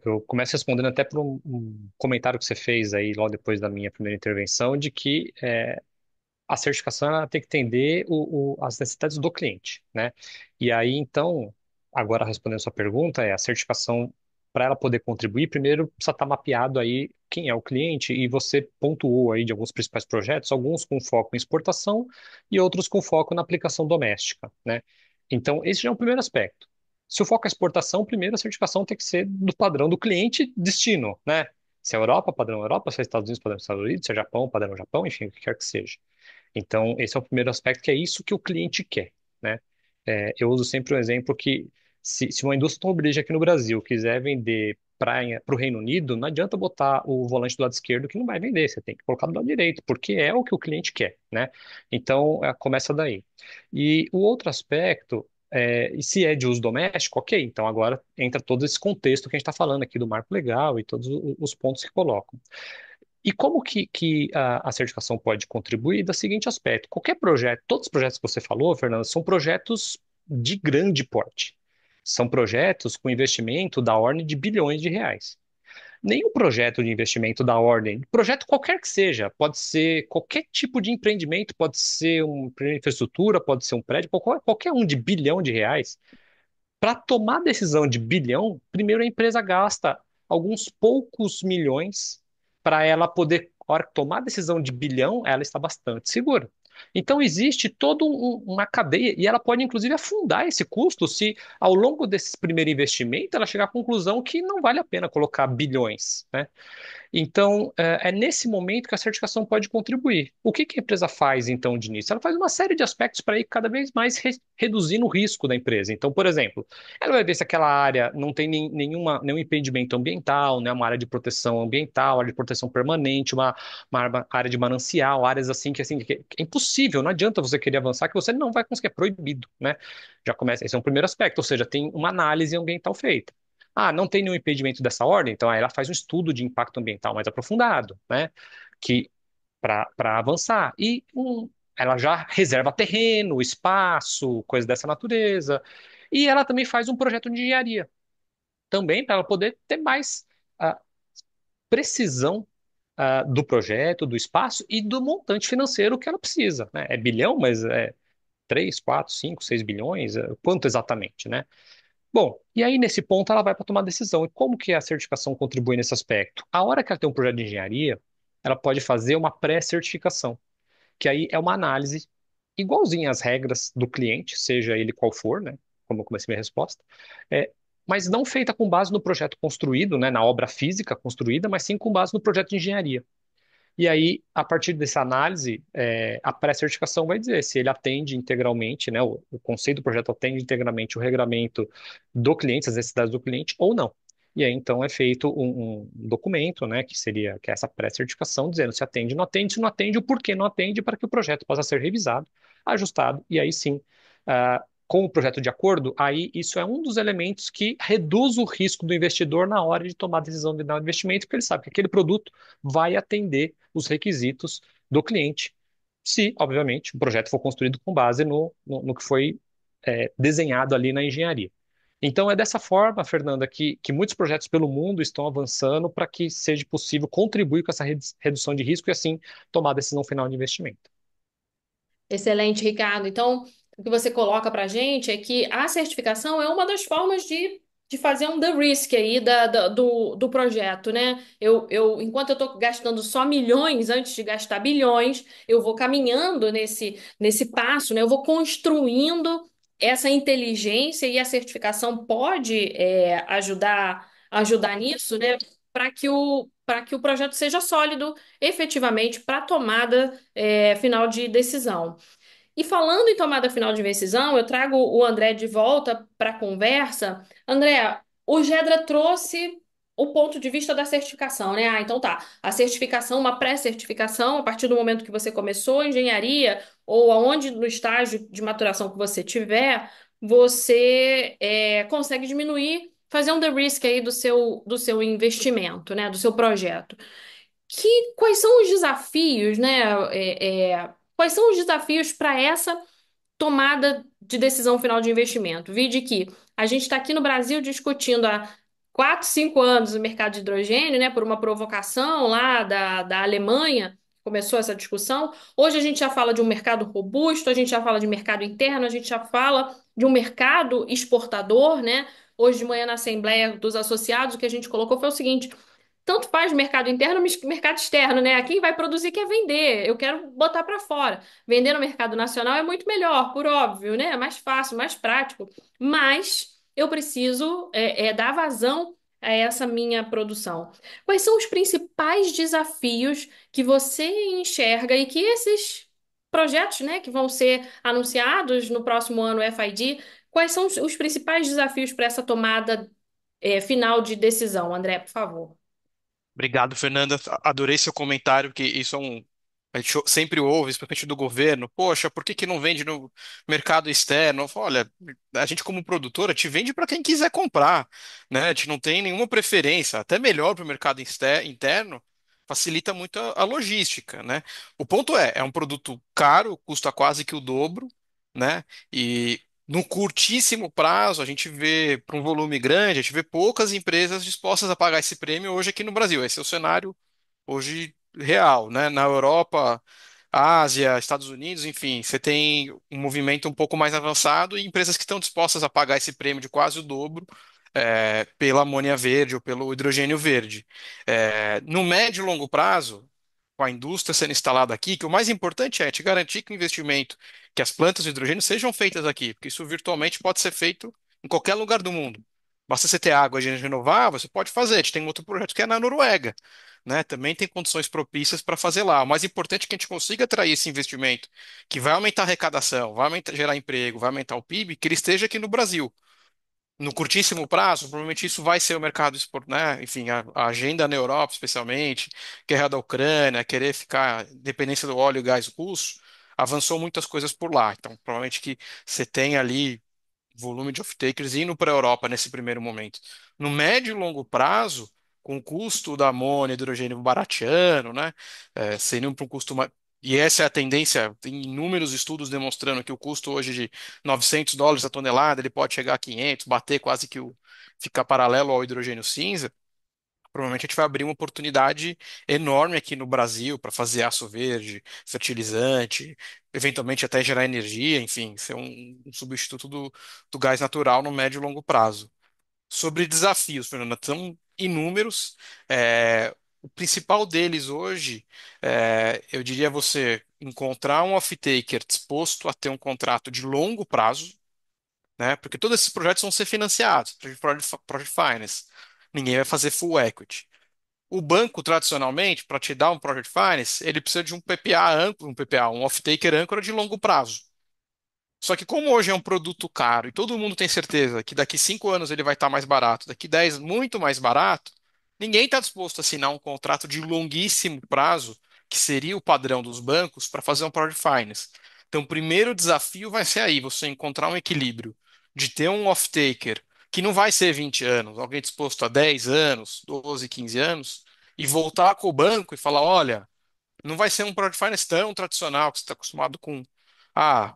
eu começo respondendo até por um comentário que você fez aí logo depois da minha primeira intervenção, de que a certificação ela tem que entender as necessidades do cliente, né? E aí, então, agora respondendo a sua pergunta, a certificação, para ela poder contribuir, primeiro precisa estar mapeado aí quem é o cliente, e você pontuou aí de alguns principais projetos, alguns com foco em exportação e outros com foco na aplicação doméstica, né? Então, esse já é o primeiro aspecto. Se o foco é exportação, primeiro a certificação tem que ser do padrão do cliente destino, né? Se é Europa, padrão Europa, se é Estados Unidos, padrão Estados Unidos, se é Japão, padrão Japão, enfim, o que quer que seja. Então, esse é o primeiro aspecto, que é isso que o cliente quer, né? Eu uso sempre um exemplo que, se uma indústria automobilística aqui no Brasil quiser vender para o Reino Unido, não adianta botar o volante do lado esquerdo que não vai vender, você tem que colocar do lado direito, porque é o que o cliente quer, né? Então, começa daí. E o outro aspecto, e se é de uso doméstico, ok, então agora entra todo esse contexto que a gente está falando aqui do marco legal e todos os pontos que colocam. E como que a certificação pode contribuir? Da seguinte aspecto: qualquer projeto, todos os projetos que você falou, Fernando, são projetos de grande porte. São projetos com investimento da ordem de bilhões de reais. Nenhum projeto de investimento da ordem, projeto qualquer que seja, pode ser qualquer tipo de empreendimento, pode ser uma infraestrutura, pode ser um prédio, qualquer um de bilhão de reais, para tomar decisão de bilhão, primeiro a empresa gasta alguns poucos milhões para ela poder, na hora que tomar a decisão de bilhão, ela está bastante segura. Então existe toda uma cadeia e ela pode inclusive afundar esse custo se ao longo desse primeiro investimento ela chegar à conclusão que não vale a pena colocar bilhões, né? Então, é nesse momento que a certificação pode contribuir. O que que a empresa faz, então, de início? Ela faz uma série de aspectos para ir cada vez mais reduzindo o risco da empresa. Então, por exemplo, ela vai ver se aquela área não tem nenhum impedimento ambiental, né? Uma área de proteção ambiental, área de proteção permanente, uma área de manancial, áreas assim, que é impossível, não adianta você querer avançar, que você não vai conseguir, é proibido, né? Já começa, esse é um primeiro aspecto, ou seja, tem uma análise ambiental feita. Ah, não tem nenhum impedimento dessa ordem? Então aí ela faz um estudo de impacto ambiental mais aprofundado, né? Que para avançar. Ela já reserva terreno, espaço, coisas dessa natureza. E ela também faz um projeto de engenharia, também para ela poder ter mais ah, precisão do projeto, do espaço e do montante financeiro que ela precisa, né? É bilhão, mas é 3, 4, 5, 6 bilhões? Quanto exatamente, né? Bom, e aí nesse ponto ela vai para tomar decisão. E como que a certificação contribui nesse aspecto? A hora que ela tem um projeto de engenharia, ela pode fazer uma pré-certificação, que aí é uma análise igualzinha às regras do cliente, seja ele qual for, né? Como eu comecei minha resposta, é, mas não feita com base no projeto construído, né? Na obra física construída, mas sim com base no projeto de engenharia. E aí, a partir dessa análise, a pré-certificação vai dizer se ele atende integralmente, né, o conceito do projeto atende integralmente o regramento do cliente, as necessidades do cliente ou não. E aí, então, é feito um documento, né, que é essa pré-certificação, dizendo se atende, se não atende, o porquê não atende, para que o projeto possa ser revisado, ajustado, e aí sim, com o projeto de acordo, aí isso é um dos elementos que reduz o risco do investidor na hora de tomar a decisão de dar um investimento, porque ele sabe que aquele produto vai atender os requisitos do cliente, se, obviamente, o projeto for construído com base no que foi desenhado ali na engenharia. Então, é dessa forma, Fernanda, que muitos projetos pelo mundo estão avançando para que seja possível contribuir com essa redução de risco e, assim, tomar a decisão final de investimento. Excelente, Ricardo. Então, o que você coloca para a gente é que a certificação é uma das formas de fazer um de-risk aí do projeto, né? Enquanto eu estou gastando só milhões antes de gastar bilhões, eu vou caminhando nesse passo, né? Eu vou construindo essa inteligência e a certificação pode ajudar nisso, né? Para que o projeto seja sólido efetivamente para a tomada final de decisão. E falando em tomada final de decisão, eu trago o André de volta para a conversa. André, o Gedra trouxe o ponto de vista da certificação, né? Ah, então tá. A certificação, uma pré-certificação, a partir do momento que você começou a engenharia ou aonde no estágio de maturação que você tiver, você consegue diminuir, fazer um de-risk aí do seu investimento, né? Do seu projeto. Quais são os desafios, né? Quais são os desafios para essa tomada de decisão final de investimento? Vide que a gente está aqui no Brasil discutindo há 4, 5 anos o mercado de hidrogênio, né, por uma provocação lá da Alemanha, começou essa discussão. Hoje a gente já fala de um mercado robusto, a gente já fala de mercado interno, a gente já fala de um mercado exportador, né? Hoje de manhã na Assembleia dos Associados, o que a gente colocou foi o seguinte: tanto faz mercado interno, mercado externo, né? Quem vai produzir quer vender. Eu quero botar para fora. Vender no mercado nacional é muito melhor, por óbvio, né? É mais fácil, mais prático. Mas eu preciso dar vazão a essa minha produção. Quais são os principais desafios que você enxerga e que esses projetos, né, que vão ser anunciados no próximo ano FID, quais são os principais desafios para essa tomada final de decisão, André, por favor? Obrigado, Fernanda. Adorei seu comentário, que isso é a gente sempre ouve, especialmente do governo. Poxa, por que que não vende no mercado externo? Eu falo, olha, a gente como produtora te vende para quem quiser comprar, né? A gente não tem nenhuma preferência, até melhor para o mercado interno, facilita muito a logística, né? O ponto é um produto caro, custa quase que o dobro, né? E no curtíssimo prazo, a gente vê, para um volume grande, a gente vê poucas empresas dispostas a pagar esse prêmio hoje aqui no Brasil. Esse é o cenário hoje real, né? Na Europa, Ásia, Estados Unidos, enfim, você tem um movimento um pouco mais avançado e empresas que estão dispostas a pagar esse prêmio de quase o dobro. Pela amônia verde ou pelo hidrogênio verde. No médio e longo prazo, com a indústria sendo instalada aqui, que o mais importante é te garantir que o investimento, que as plantas de hidrogênio sejam feitas aqui, porque isso virtualmente pode ser feito em qualquer lugar do mundo. Basta você ter água de energia renovável, você pode fazer. A gente tem um outro projeto que é na Noruega, né? Também tem condições propícias para fazer lá. O mais importante é que a gente consiga atrair esse investimento, que vai aumentar a arrecadação, vai gerar emprego, vai aumentar o PIB, que ele esteja aqui no Brasil. No curtíssimo prazo, provavelmente isso vai ser o mercado export, né? Enfim, a agenda na Europa, especialmente, guerra da Ucrânia, querer ficar dependência do óleo e gás russo, avançou muitas coisas por lá. Então, provavelmente que você tem ali volume de off-takers indo para a Europa nesse primeiro momento. No médio e longo prazo, com o custo da amônia e hidrogênio barateando, né, seria para um custo mais. E essa é a tendência, tem inúmeros estudos demonstrando que o custo hoje de US$ 900 a tonelada, ele pode chegar a 500, bater quase que ficar paralelo ao hidrogênio cinza. Provavelmente a gente vai abrir uma oportunidade enorme aqui no Brasil para fazer aço verde, fertilizante, eventualmente até gerar energia, enfim, ser um substituto do gás natural no médio e longo prazo. Sobre desafios, Fernanda, são inúmeros. O principal deles hoje, eu diria você encontrar um off-taker disposto a ter um contrato de longo prazo, né? Porque todos esses projetos vão ser financiados, project finance. Ninguém vai fazer full equity. O banco, tradicionalmente, para te dar um project finance, ele precisa de um PPA âncora, um off-taker âncora de longo prazo. Só que como hoje é um produto caro e todo mundo tem certeza que daqui 5 anos ele vai estar mais barato, daqui 10 muito mais barato, ninguém está disposto a assinar um contrato de longuíssimo prazo, que seria o padrão dos bancos, para fazer um project finance. Então, o primeiro desafio vai ser aí, você encontrar um equilíbrio de ter um off-taker que não vai ser 20 anos, alguém disposto a 10 anos, 12, 15 anos, e voltar com o banco e falar, olha, não vai ser um Project Finance tão tradicional que você está acostumado com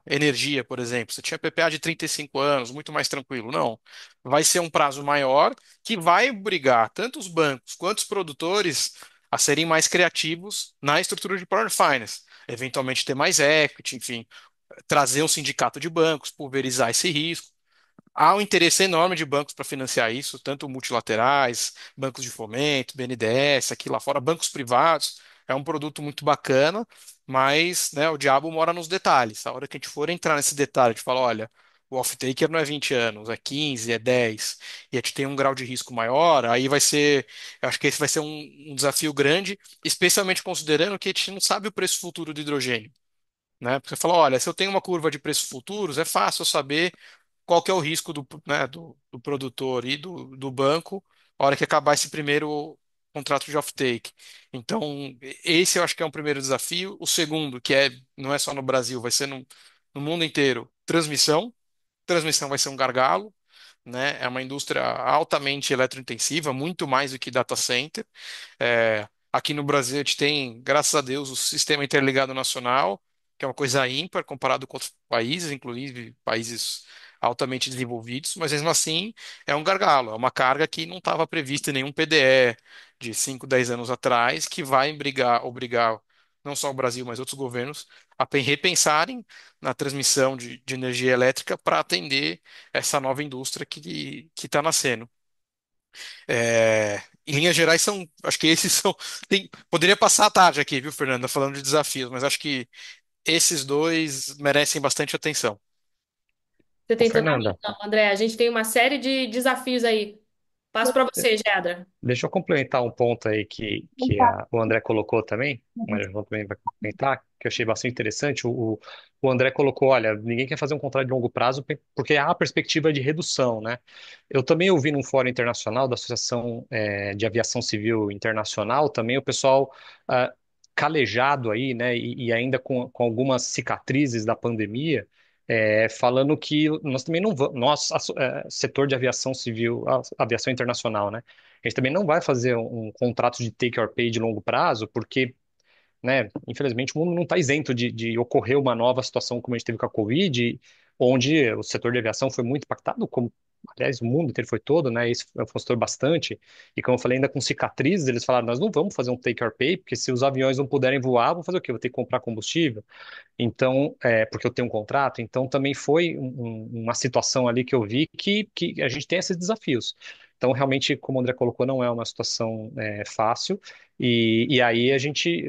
energia, por exemplo. Você tinha PPA de 35 anos, muito mais tranquilo. Não. Vai ser um prazo maior que vai obrigar tanto os bancos quanto os produtores a serem mais criativos na estrutura de Project Finance. Eventualmente ter mais equity, enfim, trazer um sindicato de bancos, pulverizar esse risco. Há um interesse enorme de bancos para financiar isso, tanto multilaterais, bancos de fomento, BNDES, aqui lá fora, bancos privados. É um produto muito bacana, mas né, o diabo mora nos detalhes. A hora que a gente for entrar nesse detalhe, de falar, olha, o off-taker não é 20 anos, é 15, é 10, e a gente tem um grau de risco maior, aí vai ser, eu acho que esse vai ser um desafio grande, especialmente considerando que a gente não sabe o preço futuro do hidrogênio. Né? Porque você fala, olha, se eu tenho uma curva de preços futuros, é fácil eu saber qual que é o risco do produtor e do banco a hora que acabar esse primeiro contrato de offtake. Então, esse eu acho que é um primeiro desafio. O segundo, não é só no Brasil, vai ser no mundo inteiro, transmissão. Transmissão vai ser um gargalo, né? É uma indústria altamente eletrointensiva, muito mais do que data center. Aqui no Brasil, a gente tem, graças a Deus, o Sistema Interligado Nacional, que é uma coisa ímpar comparado com outros países, inclusive países altamente desenvolvidos, mas mesmo assim é um gargalo, é uma carga que não estava prevista em nenhum PDE de 5, 10 anos atrás, que vai obrigar não só o Brasil, mas outros governos a repensarem na transmissão de energia elétrica para atender essa nova indústria que está nascendo. Em linhas gerais, acho que esses são. Poderia passar a tarde aqui, viu, Fernanda, falando de desafios, mas acho que esses dois merecem bastante atenção. Você Ô, tem toda a Fernanda, razão, André. A gente tem uma série de desafios aí. Passo para você, Gedra. deixa eu complementar um ponto aí o André colocou também, mas o João também vai complementar, que eu achei bastante interessante. O André colocou, olha, ninguém quer fazer um contrato de longo prazo porque há a perspectiva de redução, né? Eu também ouvi num fórum internacional da Associação de Aviação Civil Internacional, também o pessoal calejado aí, né, e ainda com algumas cicatrizes da pandemia, falando que nós também não vamos, setor de aviação civil, aviação internacional, né? A gente também não vai fazer um contrato de take or pay de longo prazo, porque, né, infelizmente o mundo não está isento de ocorrer uma nova situação como a gente teve com a Covid, onde o setor de aviação foi muito impactado, como, aliás, o mundo inteiro foi todo, né? Isso foi um setor bastante. E como eu falei, ainda com cicatrizes, eles falaram: nós não vamos fazer um take or pay, porque se os aviões não puderem voar, vou fazer o quê? Vou ter que comprar combustível. Então, porque eu tenho um contrato, então também foi uma situação ali que eu vi que a gente tem esses desafios. Então, realmente, como o André colocou, não é uma situação fácil, e aí a gente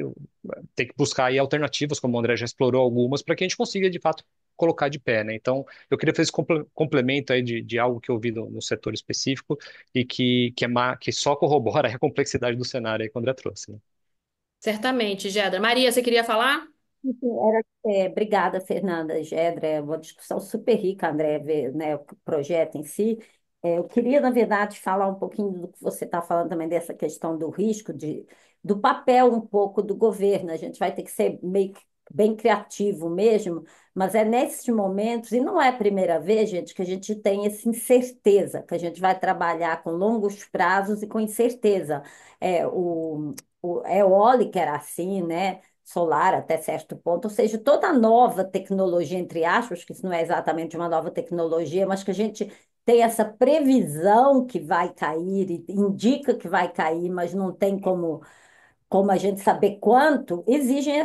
tem que buscar aí alternativas, como o André já explorou algumas, para que a gente consiga, de fato, colocar de pé, né? Então, eu queria fazer esse complemento aí de algo que eu vi no setor específico e que só corrobora a complexidade do cenário aí que o André trouxe, né? Certamente, Gedra. Maria, você queria falar? Obrigada, Fernanda, Gedra, é uma discussão super rica, André, ver, né, o projeto em si. Eu queria, na verdade, falar um pouquinho do que você está falando também dessa questão do risco, do papel um pouco do governo. A gente vai ter que ser meio que bem criativo mesmo, mas é nesses momentos, e não é a primeira vez, gente, que a gente tem essa incerteza, que a gente vai trabalhar com longos prazos e com incerteza. O eólica era assim, né? Solar até certo ponto, ou seja, toda nova tecnologia, entre aspas, que isso não é exatamente uma nova tecnologia, mas que a gente tem essa previsão que vai cair e indica que vai cair, mas não tem como a gente saber quanto, exigem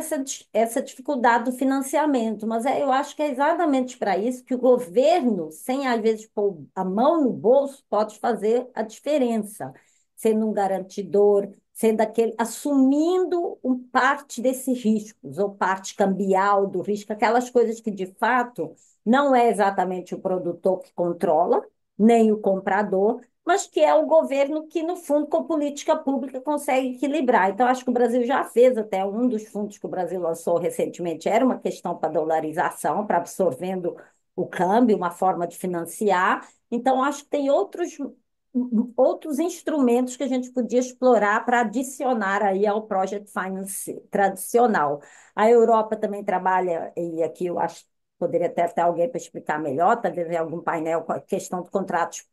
essa dificuldade do financiamento. Mas eu acho que é exatamente para isso que o governo, sem às vezes pôr a mão no bolso, pode fazer a diferença, sendo um garantidor, sendo aquele, assumindo parte desses riscos, ou parte cambial do risco, aquelas coisas que de fato não é exatamente o produtor que controla, nem o comprador, mas que é o governo que, no fundo, com política pública, consegue equilibrar. Então, acho que o Brasil já fez até um dos fundos que o Brasil lançou recentemente, era uma questão para dolarização, para absorvendo o câmbio, uma forma de financiar. Então, acho que tem outros instrumentos que a gente podia explorar para adicionar aí ao Project Finance tradicional. A Europa também trabalha, e aqui eu acho que poderia até ter alguém para explicar melhor, talvez em algum painel com a questão de contratos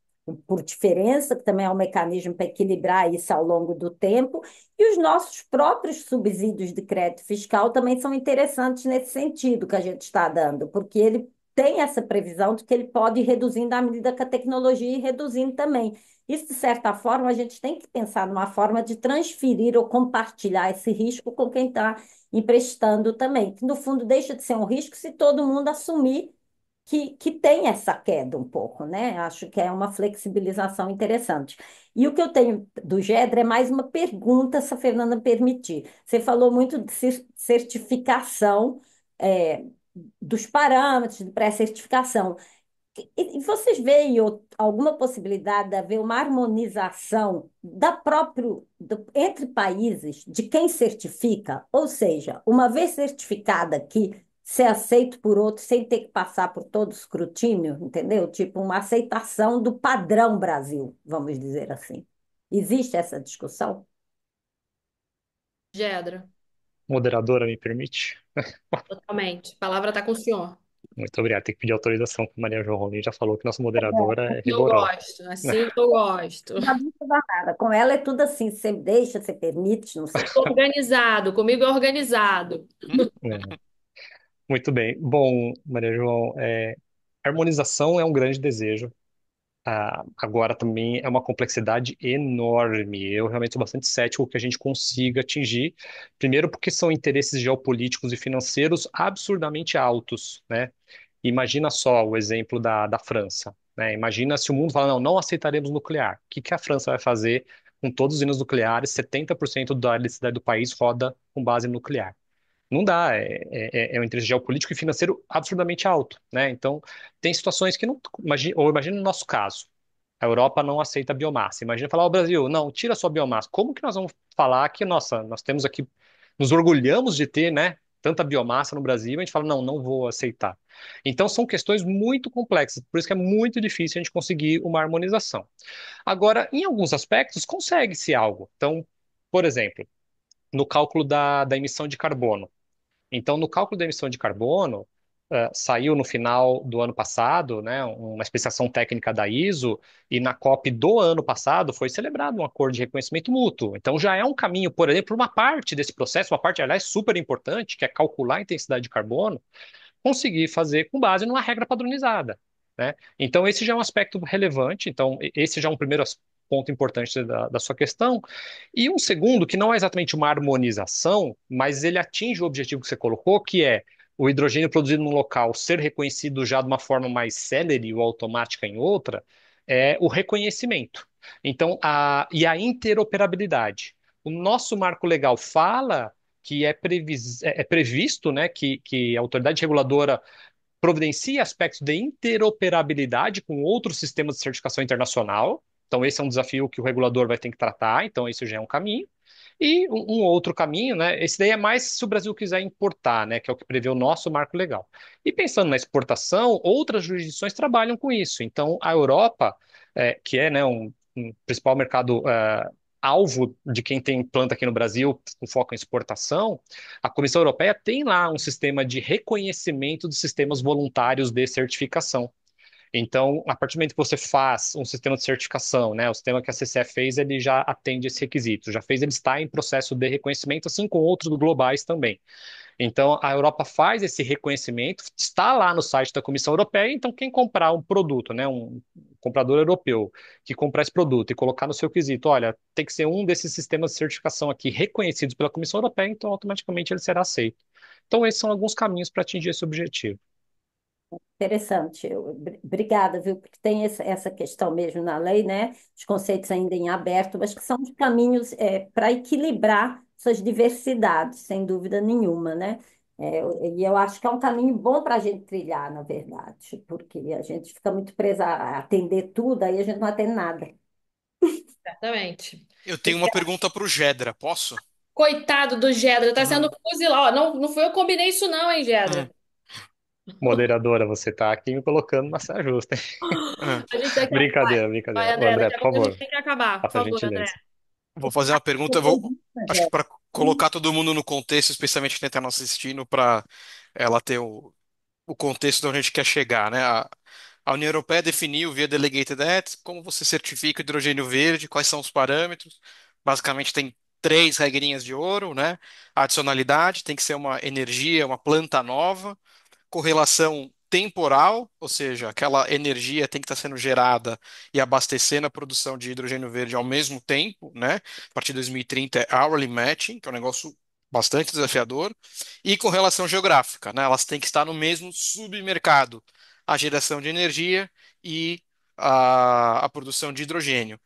por diferença, que também é um mecanismo para equilibrar isso ao longo do tempo, e os nossos próprios subsídios de crédito fiscal também são interessantes nesse sentido que a gente está dando, porque ele tem essa previsão de que ele pode ir reduzindo à medida que a tecnologia ir reduzindo também. Isso, de certa forma, a gente tem que pensar numa forma de transferir ou compartilhar esse risco com quem está emprestando também, que no fundo deixa de ser um risco se todo mundo assumir que tem essa queda um pouco, né? Acho que é uma flexibilização interessante. E o que eu tenho do Gedra é mais uma pergunta, se a Fernanda permitir. Você falou muito de certificação, é, dos parâmetros de pré-certificação. E vocês veem alguma possibilidade de haver uma harmonização entre países de quem certifica? Ou seja, uma vez certificada aqui, ser aceito por outro sem ter que passar por todo o escrutínio, entendeu? Tipo uma aceitação do padrão Brasil, vamos dizer assim. Existe essa discussão? Gedra, Moderadora, me permite? totalmente. A palavra está com o senhor. Muito obrigado. Tem que pedir autorização para Maria João Rolim. Já falou que nossa moderadora é Eu rigorosa. gosto, assim que eu gosto. Bagunça danada. Com ela é tudo assim, você deixa, você permite, não sei. Organizado, comigo é organizado. É. Muito bem. Bom, Maria João, harmonização é um grande desejo. Agora também é uma complexidade enorme. Eu realmente sou bastante cético que a gente consiga atingir. Primeiro, porque são interesses geopolíticos e financeiros absurdamente altos, né? Imagina só o exemplo da França, né? Imagina se o mundo fala, não, não aceitaremos nuclear. O que que a França vai fazer com todos os hinos nucleares? 70% da eletricidade do país roda com base nuclear. Não dá, é um interesse geopolítico e financeiro absurdamente alto, né? Então, tem situações que não. Imagina no nosso caso, a Europa não aceita biomassa. Imagina falar ao Brasil, não, tira a sua biomassa. Como que nós vamos falar que, nossa, nós temos aqui, nos orgulhamos de ter, né, tanta biomassa no Brasil, e a gente fala, não, não vou aceitar. Então, são questões muito complexas, por isso que é muito difícil a gente conseguir uma harmonização. Agora, em alguns aspectos, consegue-se algo. Então, por exemplo, no cálculo da emissão de carbono. Então, no cálculo da emissão de carbono, saiu no final do ano passado, né, uma especificação técnica da ISO, e na COP do ano passado foi celebrado um acordo de reconhecimento mútuo. Então, já é um caminho, por exemplo, uma parte desse processo, uma parte, aliás, super importante, que é calcular a intensidade de carbono, conseguir fazer com base numa regra padronizada, né? Então, esse já é um aspecto relevante. Então, esse já é um primeiro ponto importante da sua questão. E um segundo, que não é exatamente uma harmonização, mas ele atinge o objetivo que você colocou, que é o hidrogênio produzido num local ser reconhecido já de uma forma mais célere ou automática em outra, é o reconhecimento. Então, e a interoperabilidade. O nosso marco legal fala que é previsto, né, que a autoridade reguladora providencie aspectos de interoperabilidade com outros sistemas de certificação internacional. Então, esse é um desafio que o regulador vai ter que tratar, então, esse já é um caminho. E um outro caminho, né? Esse daí é mais se o Brasil quiser importar, né? Que é o que prevê o nosso marco legal. E pensando na exportação, outras jurisdições trabalham com isso. Então, a Europa, que é, né, um principal mercado alvo de quem tem planta aqui no Brasil, com foco em exportação, a Comissão Europeia tem lá um sistema de reconhecimento dos sistemas voluntários de certificação. Então, a partir do momento que você faz um sistema de certificação, né, o sistema que a CCE fez, ele já atende esse requisito. Já fez, ele está em processo de reconhecimento, assim como outros globais também. Então, a Europa faz esse reconhecimento, está lá no site da Comissão Europeia. Então, quem comprar um produto, né, um comprador europeu que comprar esse produto e colocar no seu quesito, olha, tem que ser um desses sistemas de certificação aqui reconhecidos pela Comissão Europeia, então automaticamente ele será aceito. Então, esses são alguns caminhos para atingir esse objetivo. Interessante. Obrigada, viu? Porque tem essa questão mesmo na lei, né? Os conceitos ainda em aberto, mas que são os caminhos para equilibrar suas diversidades, sem dúvida nenhuma, né? E eu acho que é um caminho bom para a gente trilhar, na verdade, porque a gente fica muito presa a atender tudo, aí a gente não atende nada. Exatamente. Eu tenho uma pergunta para o Gedra, posso? Coitado do Gedra, tá sendo Hum, fuzilado. Ó, não, não fui eu que combinei isso, não, hein, hum, Gedra? Moderadora, você está aqui me colocando na saia justa. hum. A gente tem que acabar. Brincadeira, Vai, brincadeira. Ô, André, André, daqui a por pouco a gente favor, tem que acabar. Por faça a favor, André. gentileza. Vou fazer uma pergunta, acho que para colocar todo mundo no contexto, especialmente quem está nos assistindo, para ela ter o contexto de onde a gente quer chegar, né? A União Europeia definiu via Delegated Acts como você certifica o hidrogênio verde, quais são os parâmetros. Basicamente tem três regrinhas de ouro, né? A adicionalidade tem que ser uma energia, uma planta nova. Correlação temporal, ou seja, aquela energia tem que estar sendo gerada e abastecendo a produção de hidrogênio verde ao mesmo tempo, né? A partir de 2030 é hourly matching, que é um negócio bastante desafiador, e correlação geográfica, né? Elas têm que estar no mesmo submercado, a geração de energia e a produção de hidrogênio.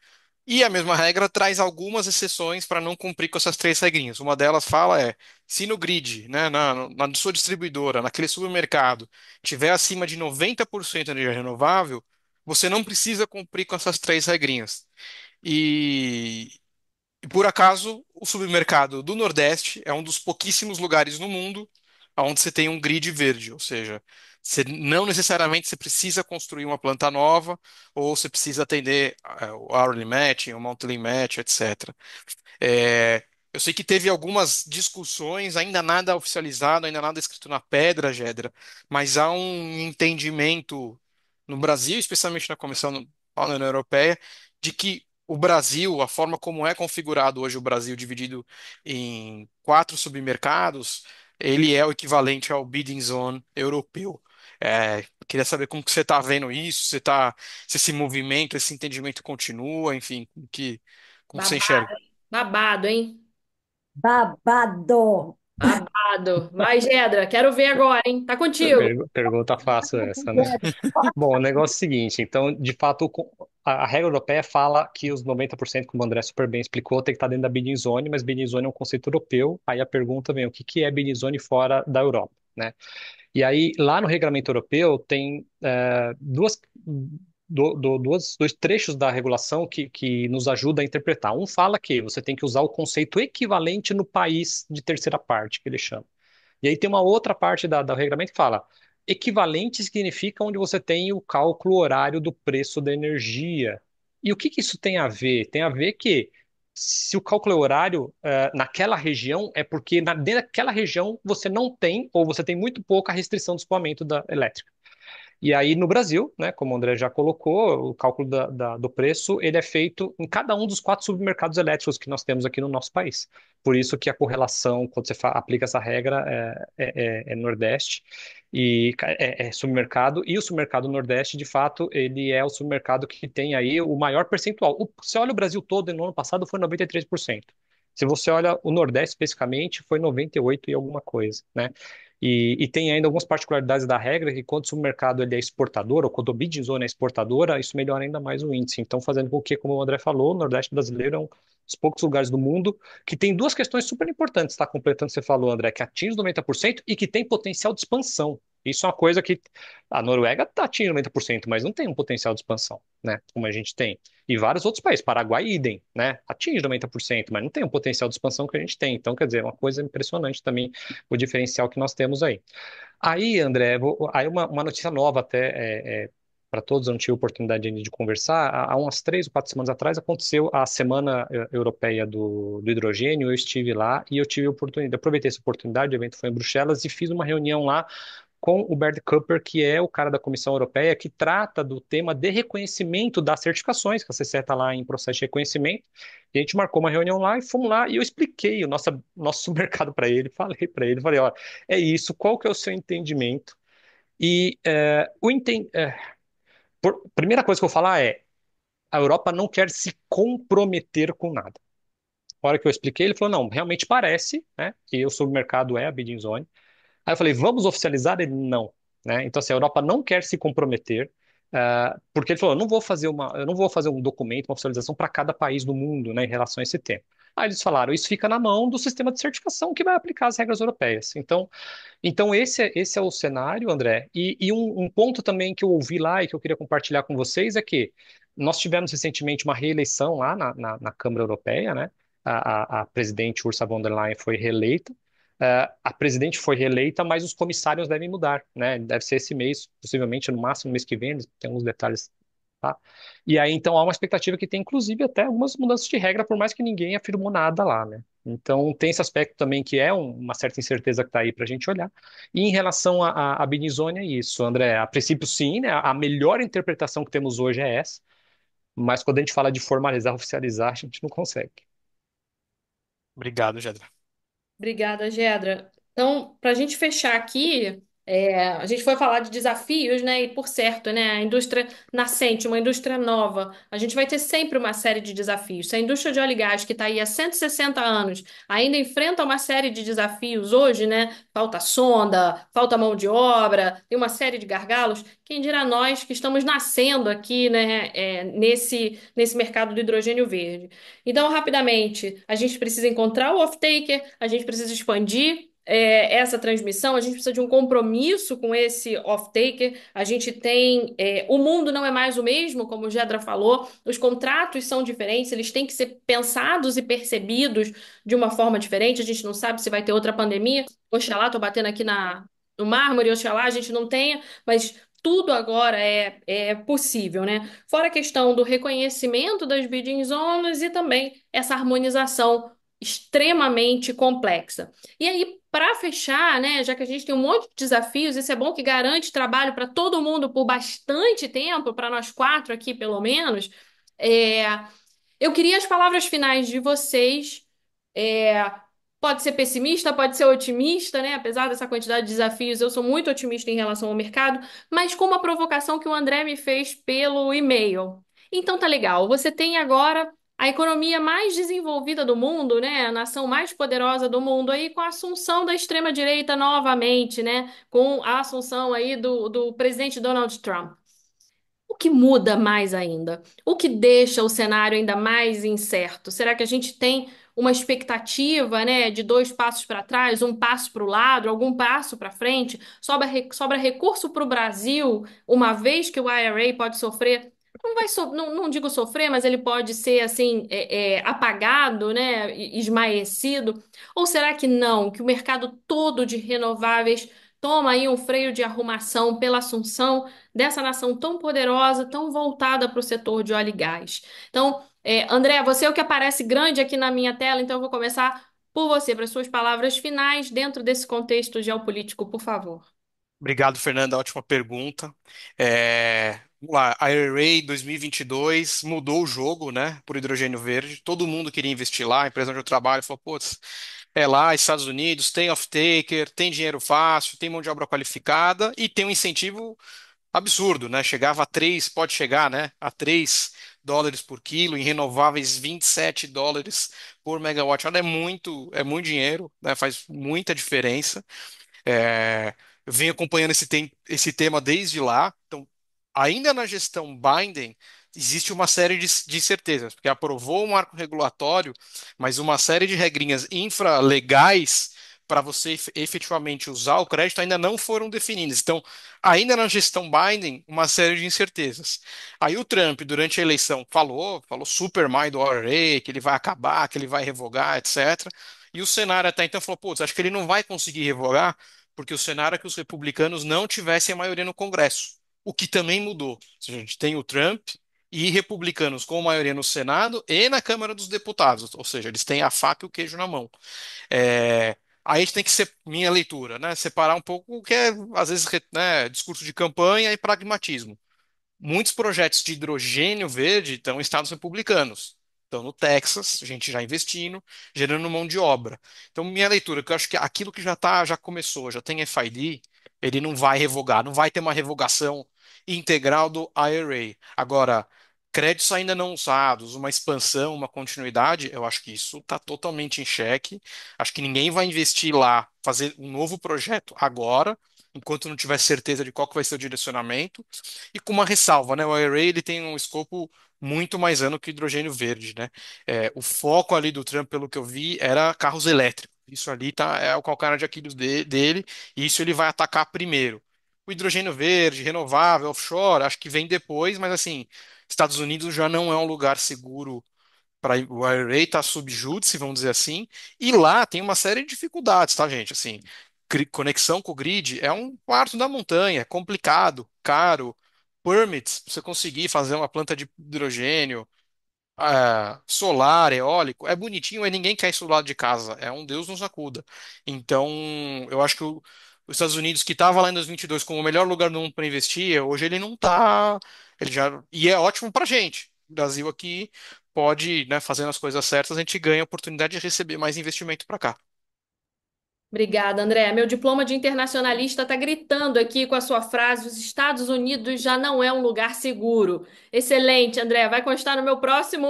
E a mesma regra traz algumas exceções para não cumprir com essas três regrinhas. Uma delas fala se no grid, né, na sua distribuidora, naquele supermercado, tiver acima de 90% de energia renovável, você não precisa cumprir com essas três regrinhas. E, e por acaso, o supermercado do Nordeste é um dos pouquíssimos lugares no mundo onde você tem um grid verde, ou seja, Não necessariamente você precisa construir uma planta nova ou você precisa atender o hourly matching, o monthly match, etc. É, eu sei que teve algumas discussões, ainda nada oficializado, ainda nada escrito na pedra, Gedra, mas há um entendimento no Brasil, especialmente na na União Europeia, de que o Brasil, a forma como é configurado hoje o Brasil, dividido em quatro submercados, ele é o equivalente ao bidding zone europeu. Queria saber como que você está vendo isso, se esse movimento, esse entendimento continua, enfim, como que você enxerga? Babado, hein? Babado, hein? Babado. Hum. Babado. Vai, Gedra, quero ver agora, hein? Tá contigo. Pergunta fácil essa, né? Bom, o negócio é o seguinte, então, de fato, a regra europeia fala que os 90%, como o André super bem explicou, tem que estar dentro da bidding zone, mas bidding zone é um conceito europeu, aí a pergunta vem, o que que é bidding zone fora da Europa, né? E aí, lá no regulamento europeu, tem dois trechos da regulação que nos ajuda a interpretar. Um fala que você tem que usar o conceito equivalente no país de terceira parte, que ele chama. E aí tem uma outra parte do regulamento que fala: equivalente significa onde você tem o cálculo horário do preço da energia. E o que que isso tem a ver? Tem a ver que se o cálculo é horário naquela região, é porque dentro daquela região você não tem, ou você tem muito pouca restrição do escoamento da elétrica. E aí no Brasil, né, como o André já colocou, o cálculo do preço ele é feito em cada um dos quatro submercados elétricos que nós temos aqui no nosso país. Por isso que a correlação, quando você aplica essa regra, é Nordeste e é submercado. E o submercado Nordeste, de fato, ele é o submercado que tem aí o maior percentual. Você olha o Brasil todo, no ano passado foi 93%. Se você olha o Nordeste especificamente, foi 98 e alguma coisa, né? E tem ainda algumas particularidades da regra que quando o supermercado ele é exportador, ou quando o bidding zone é exportadora, isso melhora ainda mais o índice. Então, fazendo com que, como o André falou, o Nordeste brasileiro é um dos poucos lugares do mundo que tem duas questões super importantes, está completando, você falou, André, que atinge os 90% e que tem potencial de expansão. Isso é uma coisa que a Noruega tá atingindo 90%, mas não tem um potencial de expansão, né? Como a gente tem. E vários outros países, Paraguai, idem, né? Atinge 90%, mas não tem um potencial de expansão que a gente tem. Então, quer dizer, é uma coisa impressionante também o diferencial que nós temos aí. Aí, André, aí uma notícia nova até para todos, eu não tive oportunidade ainda de conversar. Há umas 3 ou 4 semanas atrás aconteceu a Semana Europeia do Hidrogênio. Eu estive lá e eu tive a oportunidade, aproveitei essa oportunidade, o evento foi em Bruxelas e fiz uma reunião lá com o Bert Cooper, que é o cara da Comissão Europeia que trata do tema de reconhecimento das certificações, que a CCE está lá em processo de reconhecimento. E a gente marcou uma reunião lá e fomos lá e eu expliquei o nosso mercado para ele, falei, ó, é isso, qual que é o seu entendimento? E primeira coisa que eu vou falar é, a Europa não quer se comprometer com nada. A hora que eu expliquei, ele falou, não, realmente parece, né, que o submercado é a bidding zone. Aí eu falei, vamos oficializar? Ele, não. Né? Então, assim, a Europa não quer se comprometer, porque ele falou, eu não vou fazer um documento, uma oficialização para cada país do mundo, né, em relação a esse tema. Aí eles falaram, isso fica na mão do sistema de certificação que vai aplicar as regras europeias. Então esse é o cenário, André. E um ponto também que eu ouvi lá e que eu queria compartilhar com vocês é que nós tivemos recentemente uma reeleição lá na Câmara Europeia, né? A presidente Ursula von der Leyen foi reeleita. A presidente foi reeleita, mas os comissários devem mudar, né? Deve ser esse mês, possivelmente no máximo no mês que vem, tem alguns detalhes, tá? E aí então há uma expectativa que tem inclusive até algumas mudanças de regra, por mais que ninguém afirmou nada lá, né? Então tem esse aspecto também que é uma certa incerteza que está aí para a gente olhar. E em relação à Binizone é isso, André. A princípio sim, né? A melhor interpretação que temos hoje é essa, mas quando a gente fala de formalizar, oficializar, a gente não consegue. Obrigado, Gedra. Obrigada, Gedra. Então, para a gente fechar aqui, a gente foi falar de desafios, né? E por certo, né? A indústria nascente, uma indústria nova, a gente vai ter sempre uma série de desafios. Se a indústria de óleo e gás, que está aí há 160 anos, ainda enfrenta uma série de desafios hoje, né? Falta sonda, falta mão de obra, tem uma série de gargalos. Quem dirá nós que estamos nascendo aqui, né? Nesse mercado do hidrogênio verde. Então, rapidamente, a gente precisa encontrar o off-taker, a gente precisa expandir essa transmissão, a gente precisa de um compromisso com esse off-taker. A gente tem. O mundo não é mais o mesmo, como o Gedra falou, os contratos são diferentes, eles têm que ser pensados e percebidos de uma forma diferente. A gente não sabe se vai ter outra pandemia. Oxalá, tô batendo aqui o mármore, oxalá a gente não tenha, mas tudo agora é possível, né? Fora a questão do reconhecimento das bidding zonas e também essa harmonização extremamente complexa. E aí, para fechar, né, já que a gente tem um monte de desafios, isso é bom que garante trabalho para todo mundo por bastante tempo, para nós quatro aqui, pelo menos. É, eu queria as palavras finais de vocês. É, pode ser pessimista, pode ser otimista, né? Apesar dessa quantidade de desafios, eu sou muito otimista em relação ao mercado, mas com uma provocação que o André me fez pelo e-mail. Então tá legal. Você tem agora a economia mais desenvolvida do mundo, né? A nação mais poderosa do mundo aí com a assunção da extrema-direita novamente, né? Com a assunção aí do presidente Donald Trump. O que muda mais ainda? O que deixa o cenário ainda mais incerto? Será que a gente tem uma expectativa, né, de dois passos para trás, um passo para o lado, algum passo para frente? Sobra recurso para o Brasil, uma vez que o IRA pode sofrer. Não digo sofrer, mas ele pode ser assim apagado, né, esmaecido. Ou será que não? Que o mercado todo de renováveis toma aí um freio de arrumação pela assunção dessa nação tão poderosa, tão voltada para o setor de óleo e gás. Então, André, você é o que aparece grande aqui na minha tela, então eu vou começar por você, para suas palavras finais dentro desse contexto geopolítico, por favor. Obrigado, Fernanda. Ótima pergunta. Vamos lá, a IRA 2022 mudou o jogo, né, por hidrogênio verde. Todo mundo queria investir lá. A empresa onde eu trabalho falou, putz, é lá, Estados Unidos, tem off-taker, tem dinheiro fácil, tem mão de obra qualificada e tem um incentivo absurdo, né? Chegava a 3, pode chegar, né, a US$ 3 por quilo, em renováveis US$ 27 por megawatt. Olha, é muito dinheiro, né? Faz muita diferença. Eu venho acompanhando esse tema desde lá. Então, ainda na gestão Biden, existe uma série de incertezas, porque aprovou o marco regulatório, mas uma série de regrinhas infralegais para você efetivamente usar o crédito ainda não foram definidas. Então, ainda na gestão Biden, uma série de incertezas. Aí o Trump, durante a eleição, falou super mal do IRA, que ele vai acabar, que ele vai revogar, etc. E o Senado até então falou, putz, acho que ele não vai conseguir revogar, porque o cenário é que os republicanos não tivessem a maioria no Congresso, o que também mudou. Ou seja, a gente tem o Trump e republicanos com maioria no Senado e na Câmara dos Deputados, ou seja, eles têm a faca e o queijo na mão. É, Aí a gente tem que ser, minha leitura, né, separar um pouco o que é, às vezes, né, discurso de campanha e pragmatismo. Muitos projetos de hidrogênio verde estão em estados republicanos. Estão no Texas, gente já investindo, gerando mão de obra. Então, minha leitura, que eu acho que aquilo que já começou, já tem FID, ele não vai revogar, não vai ter uma revogação integral do IRA. Agora, créditos ainda não usados, uma expansão, uma continuidade, eu acho que isso está totalmente em xeque. Acho que ninguém vai investir lá, fazer um novo projeto agora, enquanto não tiver certeza de qual que vai ser o direcionamento. E com uma ressalva, né? O IRA ele tem um escopo muito mais amplo que o hidrogênio verde, né? O foco ali do Trump, pelo que eu vi, era carros elétricos. Isso ali é o calcanhar de Aquiles dele, e isso ele vai atacar primeiro. O hidrogênio verde, renovável, offshore, acho que vem depois, mas assim, Estados Unidos já não é um lugar seguro para o IRA, está sob júdice, vamos dizer assim, e lá tem uma série de dificuldades, tá, gente? Assim, conexão com o grid é um quarto da montanha, é complicado, caro, permits, pra você conseguir fazer uma planta de hidrogênio, solar, eólico, é bonitinho, mas ninguém quer isso do lado de casa, é um Deus nos acuda. Então, eu acho que os Estados Unidos, que estava lá em 2022 como o melhor lugar do mundo para investir, hoje ele não está, ele já, e é ótimo para gente. O Brasil aqui pode, né, fazendo as coisas certas, a gente ganha a oportunidade de receber mais investimento para cá. Obrigada, André. Meu diploma de internacionalista está gritando aqui com a sua frase: os Estados Unidos já não é um lugar seguro. Excelente, André. Vai constar no meu próximo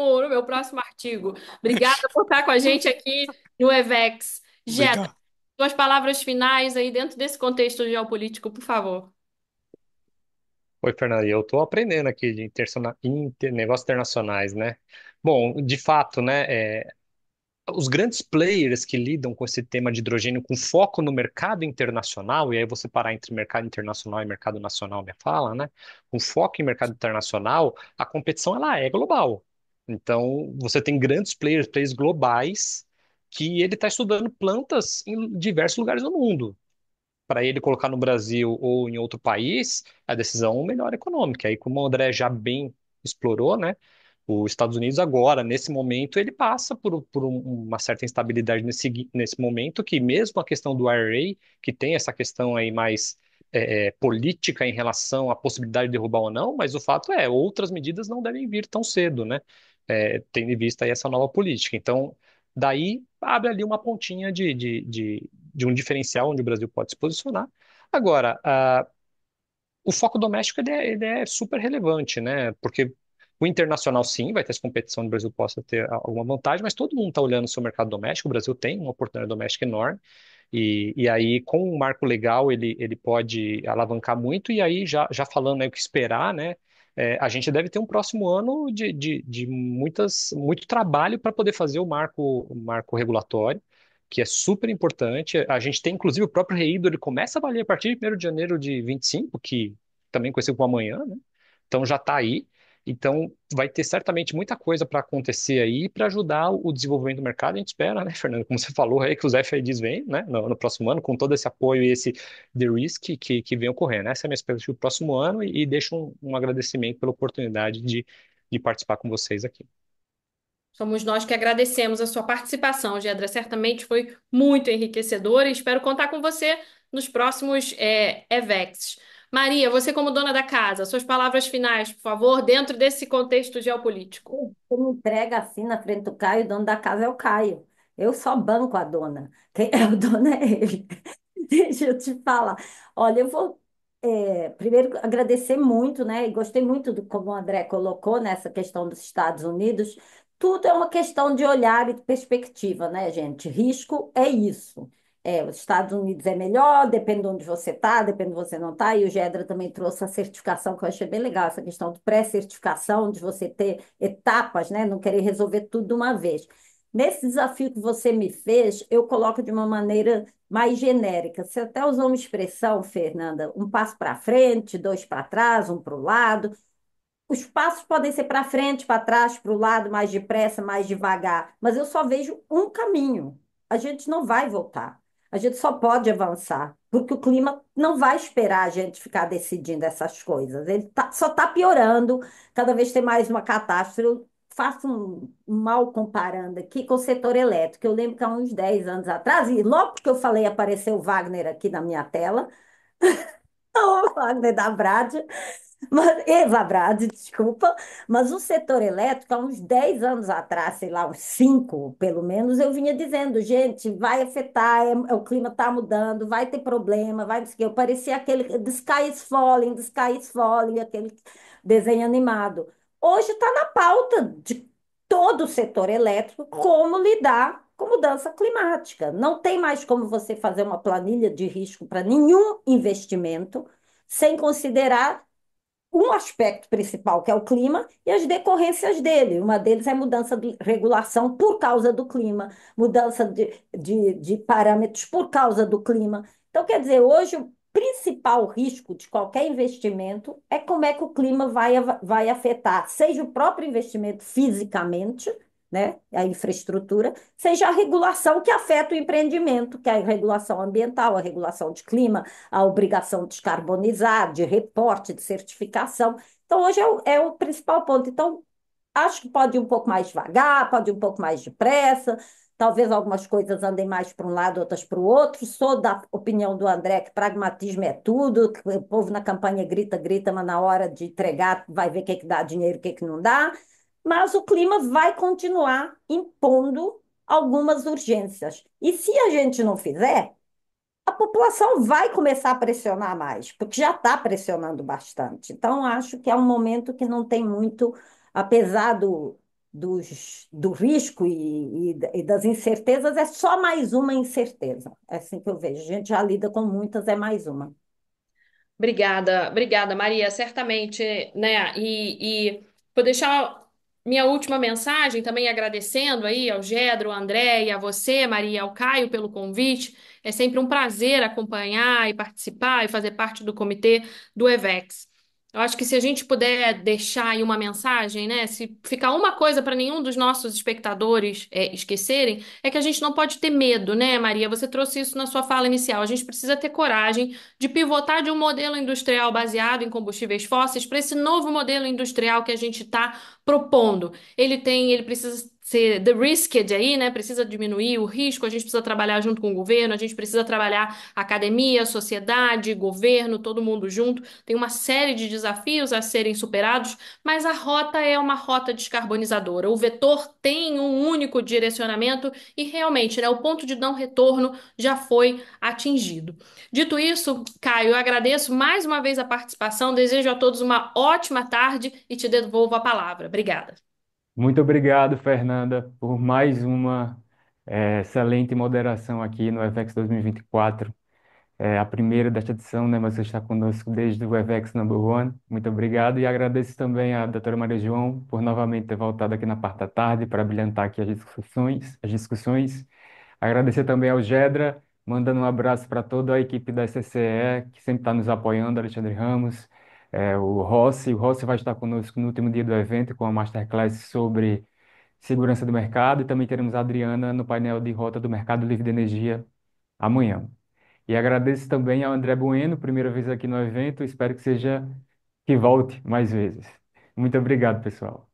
artigo. Obrigada por estar com a gente aqui no EVEX. Jeta, Obrigado. suas palavras finais aí dentro desse contexto geopolítico, por favor. Oi, Fernanda, eu estou aprendendo aqui de negócios internacionais, né? Bom, de fato, né, os grandes players que lidam com esse tema de hidrogênio com foco no mercado internacional, e aí você parar entre mercado internacional e mercado nacional, minha fala, né? Com foco em mercado internacional, a competição ela é global. Então, você tem grandes players globais, que ele está estudando plantas em diversos lugares do mundo. para ele colocar no Brasil ou em outro país, a decisão melhor econômica. Aí, como o André já bem explorou, né? Os Estados Unidos agora, nesse momento, ele passa uma certa instabilidade nesse momento, que mesmo a questão do IRA, que tem essa questão aí mais política em relação à possibilidade de derrubar ou não, mas o fato é, outras medidas não devem vir tão cedo, né? Tendo em vista aí essa nova política. Então, daí abre ali uma pontinha de um diferencial onde o Brasil pode se posicionar. Agora, o foco doméstico ele é super relevante, né? Porque o internacional, sim, vai ter essa competição onde o Brasil possa ter alguma vantagem, mas todo mundo está olhando o seu mercado doméstico. O Brasil tem uma oportunidade doméstica enorme. E aí, com um marco legal, ele pode alavancar muito. E aí, já falando aí o que esperar, né? A gente deve ter um próximo ano de muito trabalho para poder fazer o marco regulatório, que é super importante. A gente tem, inclusive, o próprio REIDO, ele começa a valer a partir de 1º de janeiro de 25, que também conhecido como amanhã, né? Então já está aí. Então vai ter certamente muita coisa para acontecer aí para ajudar o desenvolvimento do mercado. A gente espera, né, Fernando? Como você falou aí, que os FIDs venham, né, no próximo ano, com todo esse apoio e esse de-risk que vem ocorrendo. Essa é a minha expectativa do próximo ano e deixo um agradecimento pela oportunidade de participar com vocês aqui. Somos nós que agradecemos a sua participação, Gedra. Certamente foi muito enriquecedora e espero contar com você nos próximos EVEX. Maria, você como dona da casa, suas palavras finais, por favor, dentro desse contexto geopolítico. Você me entrega assim na frente do Caio, o dono da casa é o Caio. Eu só banco a dona. Quem é o dono é ele. Deixa eu te falar. Olha, eu vou primeiro agradecer muito, né? E gostei muito do como o André colocou nessa questão dos Estados Unidos. Tudo é uma questão de olhar e de perspectiva, né, gente? Risco é isso. Os Estados Unidos é melhor, depende de onde você está, depende de onde você não está. E o Gedra também trouxe a certificação, que eu achei bem legal, essa questão de pré-certificação, de você ter etapas, né? Não querer resolver tudo de uma vez. Nesse desafio que você me fez, eu coloco de uma maneira mais genérica. Você até usou uma expressão, Fernanda, um passo para frente, dois para trás, um para o lado. Os passos podem ser para frente, para trás, para o lado, mais depressa, mais devagar, mas eu só vejo um caminho. A gente não vai voltar. A gente só pode avançar, porque o clima não vai esperar a gente ficar decidindo essas coisas. Só está piorando, cada vez tem mais uma catástrofe. Eu faço um mal comparando aqui com o setor elétrico. Eu lembro que há uns 10 anos atrás, e logo que eu falei, apareceu o Wagner aqui na minha tela, o Wagner da Brad, Eva Brade, desculpa, mas o setor elétrico, há uns 10 anos atrás, sei lá, uns 5 pelo menos, eu vinha dizendo, gente, vai afetar, o clima está mudando, vai ter problema, vai não sei o quê. Eu parecia aquele the sky is falling, aquele desenho animado. Hoje está na pauta de todo o setor elétrico como lidar com mudança climática. Não tem mais como você fazer uma planilha de risco para nenhum investimento sem considerar um aspecto principal, que é o clima, e as decorrências dele. Uma deles é mudança de regulação por causa do clima, mudança de parâmetros por causa do clima. Então, quer dizer, hoje o principal risco de qualquer investimento é como é que o clima vai afetar, seja o próprio investimento fisicamente, né, a infraestrutura, seja a regulação que afeta o empreendimento, que é a regulação ambiental, a regulação de clima, a obrigação de descarbonizar, de reporte, de certificação. Então, hoje é o principal ponto. Então, acho que pode ir um pouco mais devagar, pode ir um pouco mais depressa, talvez algumas coisas andem mais para um lado, outras para o outro. Sou da opinião do André que pragmatismo é tudo, que o povo na campanha grita, grita, mas na hora de entregar vai ver o que, é que dá dinheiro, o que, é que não dá. Mas o clima vai continuar impondo algumas urgências. E se a gente não fizer, a população vai começar a pressionar mais, porque já está pressionando bastante. Então, acho que é um momento que não tem muito, apesar do risco e das incertezas, é só mais uma incerteza. É assim que eu vejo. A gente já lida com muitas, é mais uma. Obrigada, obrigada, Maria. Certamente, né? E vou deixar minha última mensagem também agradecendo aí ao Gedro, ao André e a você, Maria, ao Caio pelo convite. É sempre um prazer acompanhar e participar e fazer parte do comitê do EVEX. Eu acho que se a gente puder deixar aí uma mensagem, né? Se ficar uma coisa para nenhum dos nossos espectadores esquecerem, é que a gente não pode ter medo, né, Maria? Você trouxe isso na sua fala inicial. A gente precisa ter coragem de pivotar de um modelo industrial baseado em combustíveis fósseis para esse novo modelo industrial que a gente está propondo. Ele precisa ser de-risked aí, né? Precisa diminuir o risco, a gente precisa trabalhar junto com o governo, a gente precisa trabalhar academia, sociedade, governo, todo mundo junto. Tem uma série de desafios a serem superados, mas a rota é uma rota descarbonizadora. O vetor tem um único direcionamento e realmente, né, o ponto de não retorno já foi atingido. Dito isso, Caio, eu agradeço mais uma vez a participação, desejo a todos uma ótima tarde e te devolvo a palavra. Obrigada. Muito obrigado, Fernanda, por mais uma excelente moderação aqui no EVEX 2024. É a primeira desta edição, né? Mas você está conosco desde o EVEX Number One. Muito obrigado e agradeço também à doutora Maria João por novamente ter voltado aqui na parte da tarde para brilhantar aqui as discussões. Agradecer também ao Gedra, mandando um abraço para toda a equipe da SCCE, que sempre está nos apoiando, Alexandre Ramos, o Rossi vai estar conosco no último dia do evento com a Masterclass sobre segurança do mercado e também teremos a Adriana no painel de rota do Mercado Livre de Energia amanhã. E agradeço também ao André Bueno, primeira vez aqui no evento, espero que volte mais vezes. Muito obrigado, pessoal.